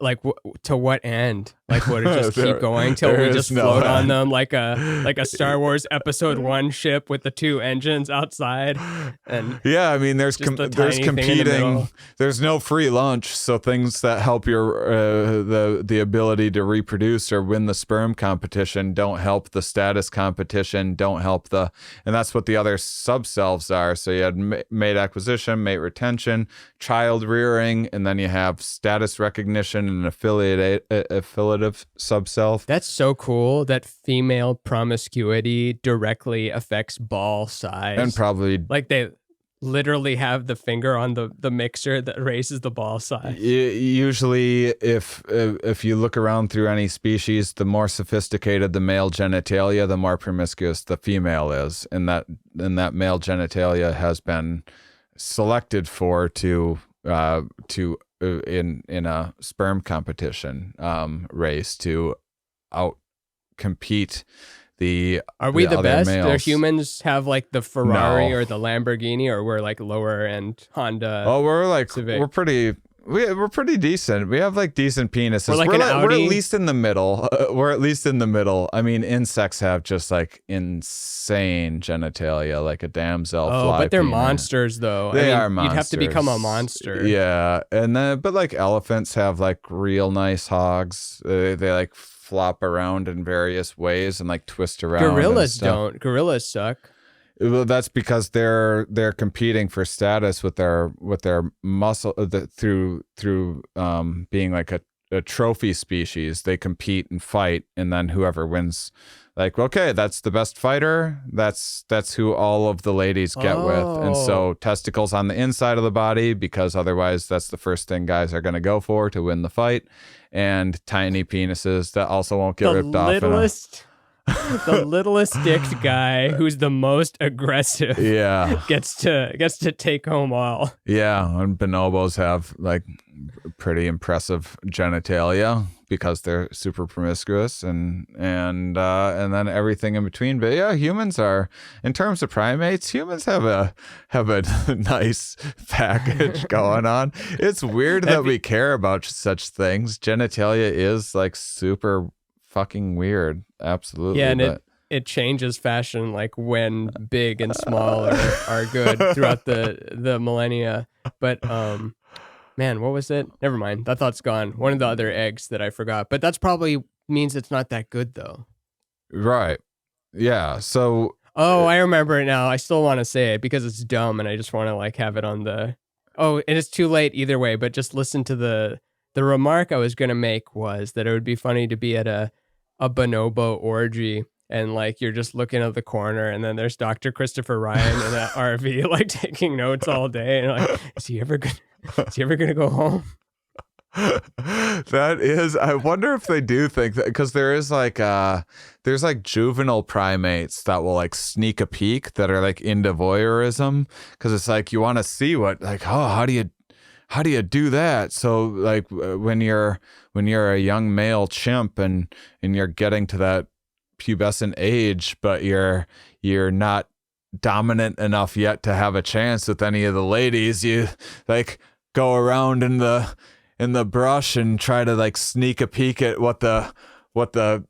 like to what end? Like would it just keep going till we just float on them like a Star Wars Episode 1 ship with the 2 engines outside? And yeah, I mean there's competing. There's no free lunch, so things that help your the ability to reproduce or win the sperm competition don't help the status competition, don't help the, and that's what the other sub-selves are. So you had mate acquisition, mate retention, child rearing, and then you have status recognition and affiliative sub-self. That's so cool that female promiscuity directly affects ball size. And probably like they literally have the finger on the mixer that raises the ball size. Usually if you look around through any species, the more sophisticated the male genitalia, the more promiscuous the female is. And that male genitalia has been selected for to in a sperm competition race to out compete the. Are we the best? Males. Do humans have like the Ferrari or the Lamborghini, or we're like lower end Honda? Oh, we're like Civic? we're pretty decent. We have like decent penises. We're like an Audi. We're at least in the middle. We're at least in the middle. I mean, insects have just like insane genitalia, like a damsel fly. But they're penis. Monsters, though. They are monsters. You'd have to become a monster. Yeah, and then but like elephants have like real nice hogs. They like flop around in various ways and like twist around. Gorillas don't. Gorillas suck. Well, that's because they're competing for status with their muscle through being like a trophy species. They compete and fight, and then whoever wins, like, okay, that's the best fighter. That's who all of the ladies get with. And so testicles on the inside of the body, because otherwise that's the first thing guys are going to go for to win the fight, and tiny penises that also won't get ripped off. The littlest dicked guy who's the most aggressive gets to take home all. Yeah, and bonobos have like pretty impressive genitalia because they're super promiscuous and then everything in between. But yeah, humans are, in terms of primates, humans have a nice package going on. It's weird that we care about such things. Genitalia is like super fucking weird. Absolutely. Yeah, and it changes fashion, like when big and small are good throughout the millennia. But man, what was it? Never mind. That thought's gone. One of the other eggs that I forgot. But that's probably means it's not that good though. Right. Yeah. So I remember it now. I still want to say it because it's dumb and I just want to like have it on the and it's too late either way, but just listen to the remark I was gonna make was that it would be funny to be at a bonobo orgy and like you're just looking at the corner and then there's Dr. Christopher Ryan in that RV like taking notes all day and like is he ever gonna go home? That is, I wonder if they do think that, because there's like juvenile primates that will like sneak a peek that are like into voyeurism, because it's like you want to see what, like, oh, how do you do that? So like when you're a young male chimp and you're getting to that pubescent age, but you're not dominant enough yet to have a chance with any of the ladies, you like go around in the brush and try to like sneak a peek at what the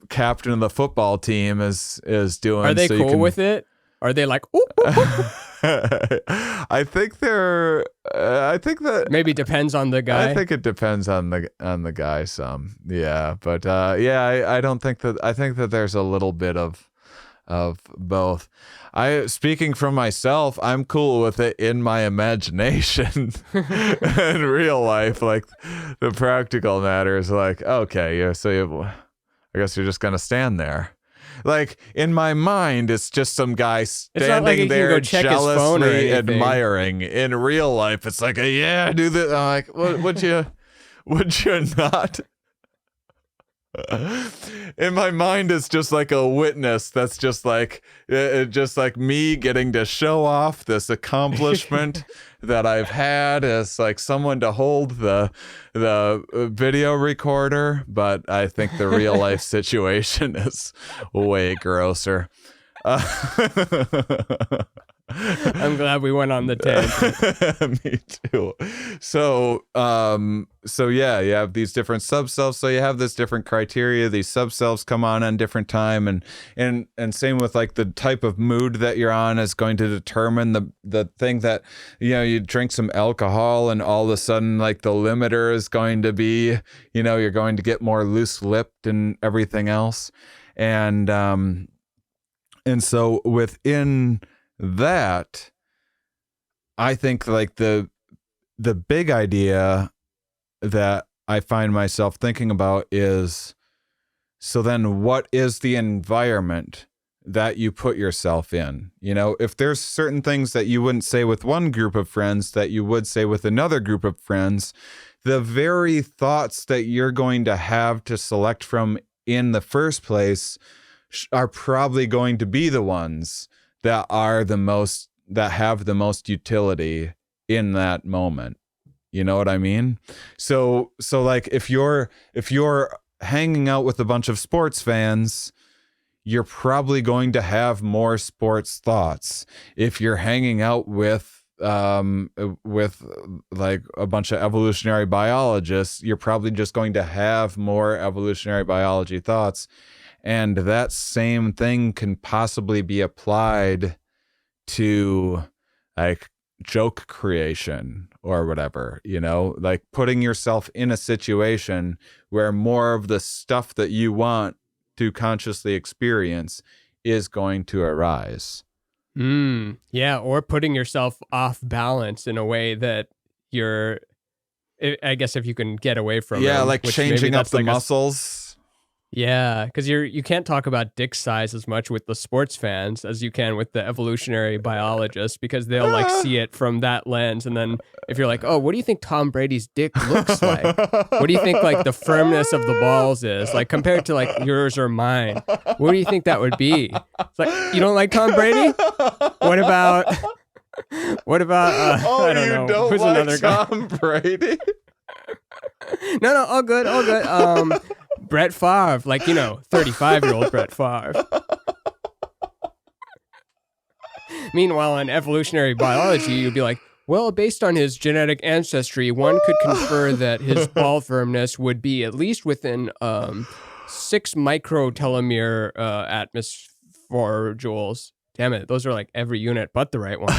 captain of the football team is doing. Are they cool with it? Are they like, ooh, ooh, ooh? I think that maybe depends on the guy. I think it depends on the guy some. Yeah, but I don't think that. I think that there's a little bit of both. Speaking from myself, I'm cool with it in my imagination. In real life, like the practical matters, like, okay, yeah, I guess you're just gonna stand there. Like in my mind, it's just some guy standing there jealously admiring. In real life, it's like, yeah, do this. I'm like, would you not? In my mind, it's just like a witness. That's just like me getting to show off this accomplishment that I've had as like someone to hold the video recorder. But I think the real life situation is way grosser. I'm glad we went on the tangent. Me too. So yeah, you have these different sub-selves. So you have this different criteria. These sub-selves come on different time, and same with like the type of mood that you're on is going to determine the thing that, you know, you drink some alcohol and all of a sudden like the limiter is going to be, you know, you're going to get more loose-lipped and everything else, and so within that, I think like the big idea that I find myself thinking about is, so then what is the environment that you put yourself in? You know, if there's certain things that you wouldn't say with one group of friends that you would say with another group of friends, the very thoughts that you're going to have to select from in the first place are probably going to be the ones that have the most utility in that moment. You know what I mean? So like if you're hanging out with a bunch of sports fans, you're probably going to have more sports thoughts. If you're hanging out with like a bunch of evolutionary biologists, you're probably just going to have more evolutionary biology thoughts. And that same thing can possibly be applied to like joke creation or whatever, you know, like putting yourself in a situation where more of the stuff that you want to consciously experience is going to arise. Yeah, or putting yourself off balance in a way that you're, I guess if you can get away from it. Yeah, like changing up the muscles. Yeah, because you can't talk about dick size as much with the sports fans as you can with the evolutionary biologists, because they'll like see it from that lens. And then if you're like, oh, what do you think Tom Brady's dick looks like? What do you think like the firmness of the balls is like compared to like yours or mine? What do you think that would be? It's like, you don't like Tom Brady? What about I don't know. Don't Who's like another guy? Tom Brady? No, all good. Brett Favre, like, you know, 35-year-old Brett Favre. Meanwhile, in evolutionary biology, you'd be like, well, based on his genetic ancestry, one could confer that his ball firmness would be at least within 6 microtelomere atmosphere joules. Damn it, those are like every unit but the right one.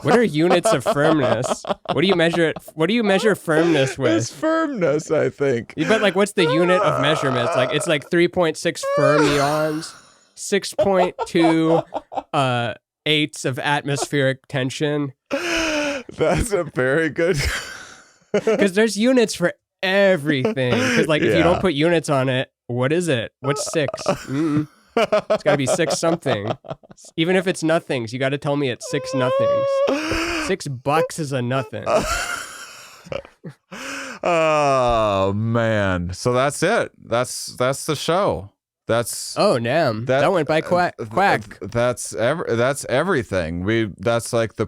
What are units of firmness? What do you measure firmness with? It's firmness, I think. But like, what's the unit of measurement? It's like 3.6 fermions, 6.2 eighths of atmospheric tension. That's a very good. Because there's units for everything. Because like, if you don't put units on it, what is it? What's 6? It's got to be 6 something. Even if it's nothings, you got to tell me it's 6 nothings. $6 is a nothing. Oh man. So that's it. That's the show. That's damn. That went by quack. That's everything. That's like the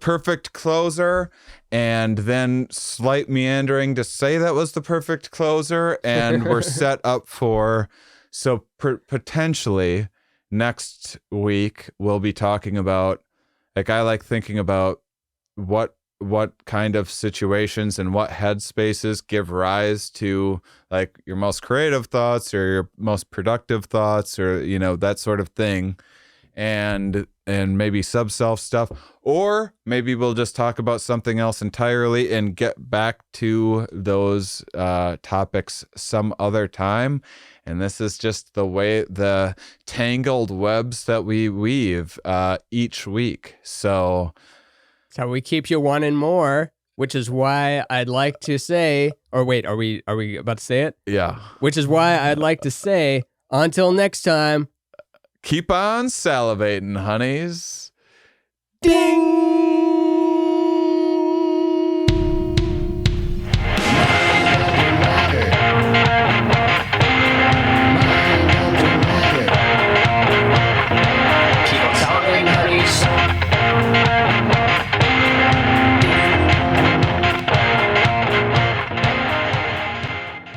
perfect closer, and then slight meandering to say that was the perfect closer, and we're set up for potentially next week we'll be talking about, like, I like thinking about what kind of situations and what headspaces give rise to like your most creative thoughts or your most productive thoughts, or that sort of thing, and maybe sub-self stuff, or maybe we'll just talk about something else entirely and get back to those topics some other time. And this is just the way, the tangled webs that we weave each week. So that's how we keep you wanting more, which is why I'd like to say, or wait, are we about to say it? Yeah. Which is why I'd like to say, until next time, keep on salivating, honeys. Ding!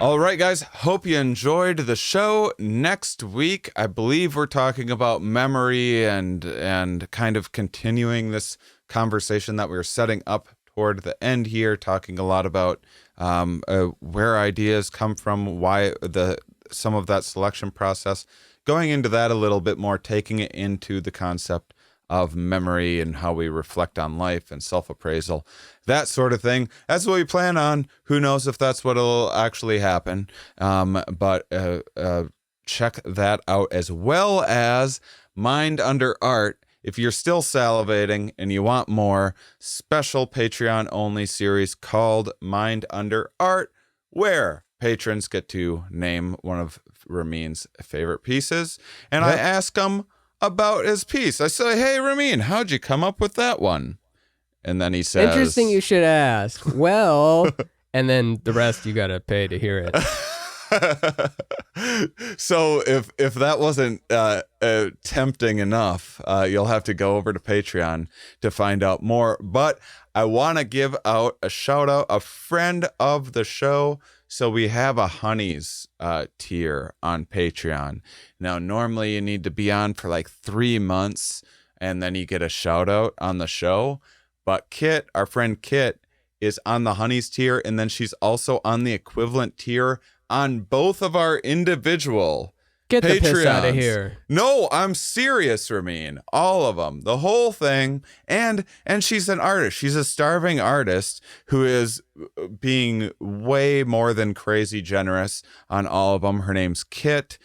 All right, guys, hope you enjoyed the show. Next week, I believe we're talking about memory and kind of continuing this conversation that we're setting up toward the end here, talking a lot about where ideas come from, why some of that selection process, going into that a little bit more, taking it into the concept of memory and how we reflect on life and self-appraisal, that sort of thing. That's what we plan on. Who knows if that's what'll actually happen. But check that out, as well as Mind Under Art. If you're still salivating and you want more, special Patreon-only series called Mind Under Art, where patrons get to name one of Ramin's favorite pieces, and I ask them about his piece. I say, hey, Ramin, how'd you come up with that one? And then he says, interesting, you should ask. Well, and then the rest you gotta pay to hear it. So if that wasn't tempting enough, you'll have to go over to Patreon to find out more. But I want to give out a shout out, a friend of the show. So we have a Honeys tier on Patreon. Now, normally you need to be on for like 3 months and then you get a shout out on the show. But Kit, our friend Kit, is on the Honeys tier, and then she's also on the equivalent tier on both of our individual Get the Patreons. piss out of here. No, I'm serious, Ramin. All of them. The whole thing. And she's an artist. She's a starving artist who is being way more than crazy generous on all of them. Her name's Kit.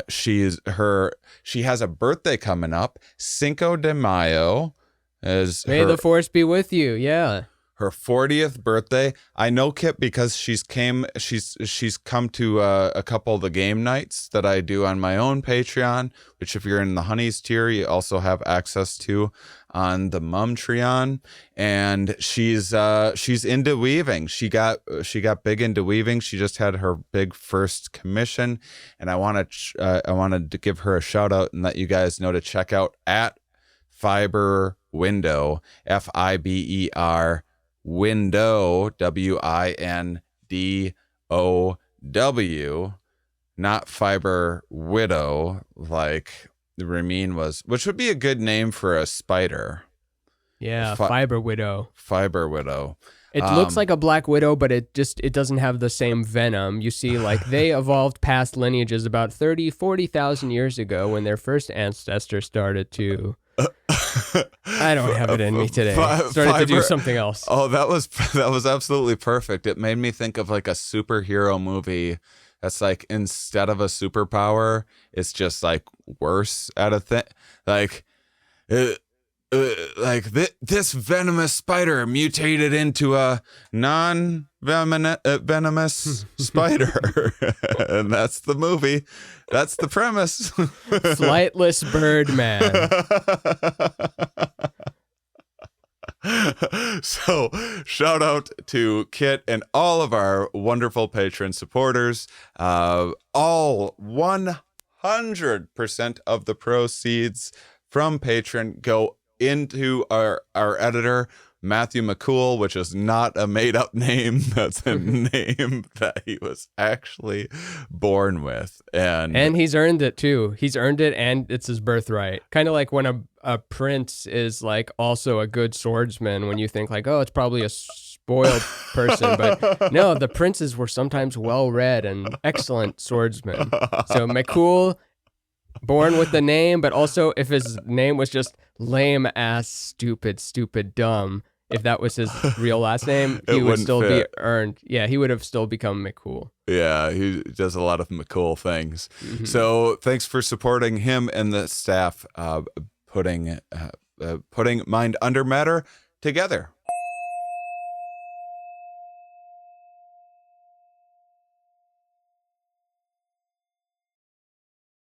She has a birthday coming up. Cinco de Mayo is May the force be with you. Yeah. Her 40th birthday. I know Kit because she's come to a couple of the game nights that I do on my own Patreon, which if you're in the Honeys tier, you also have access to on the Mumtreon. And she's into weaving. She got big into weaving. She just had her big first commission, and I wanted to give her a shout out and let you guys know to check out at Fiber Window, Fiber Window, Window, not Fiber Widow like Ramin was, which would be a good name for a spider. Yeah, Fiber Widow. Fiber Widow. It looks like a black widow, but it doesn't have the same venom. You see, like, they evolved past lineages about 40,000 years ago when their first ancestor started to... I don't have it in me today. Started to do something else. Oh, that was absolutely perfect. It made me think of like a superhero movie that's like, instead of a superpower, it's just like worse at a thing. Like, this venomous spider mutated into a non-venomous spider. And that's the movie. That's the premise. Flightless Birdman. So shout out to Kit and all of our wonderful patron supporters. All 100% of the proceeds from Patreon go into our editor, Matthew McCool, which is not a made-up name. That's a name that he was actually born with. And he's earned it, too. He's earned it, and it's his birthright. Kind of like when a prince is, like, also a good swordsman, when you think, like, oh, it's probably a spoiled person. But no, the princes were sometimes well-read and excellent swordsmen. So McCool, born with the name, but also if his name was just lame-ass, stupid, dumb, if that was his real last name, he would still be earned. Yeah, he would have still become McCool. Yeah, he does a lot of McCool things. Mm-hmm. So thanks for supporting him and the staff, putting Mind Under Matter together.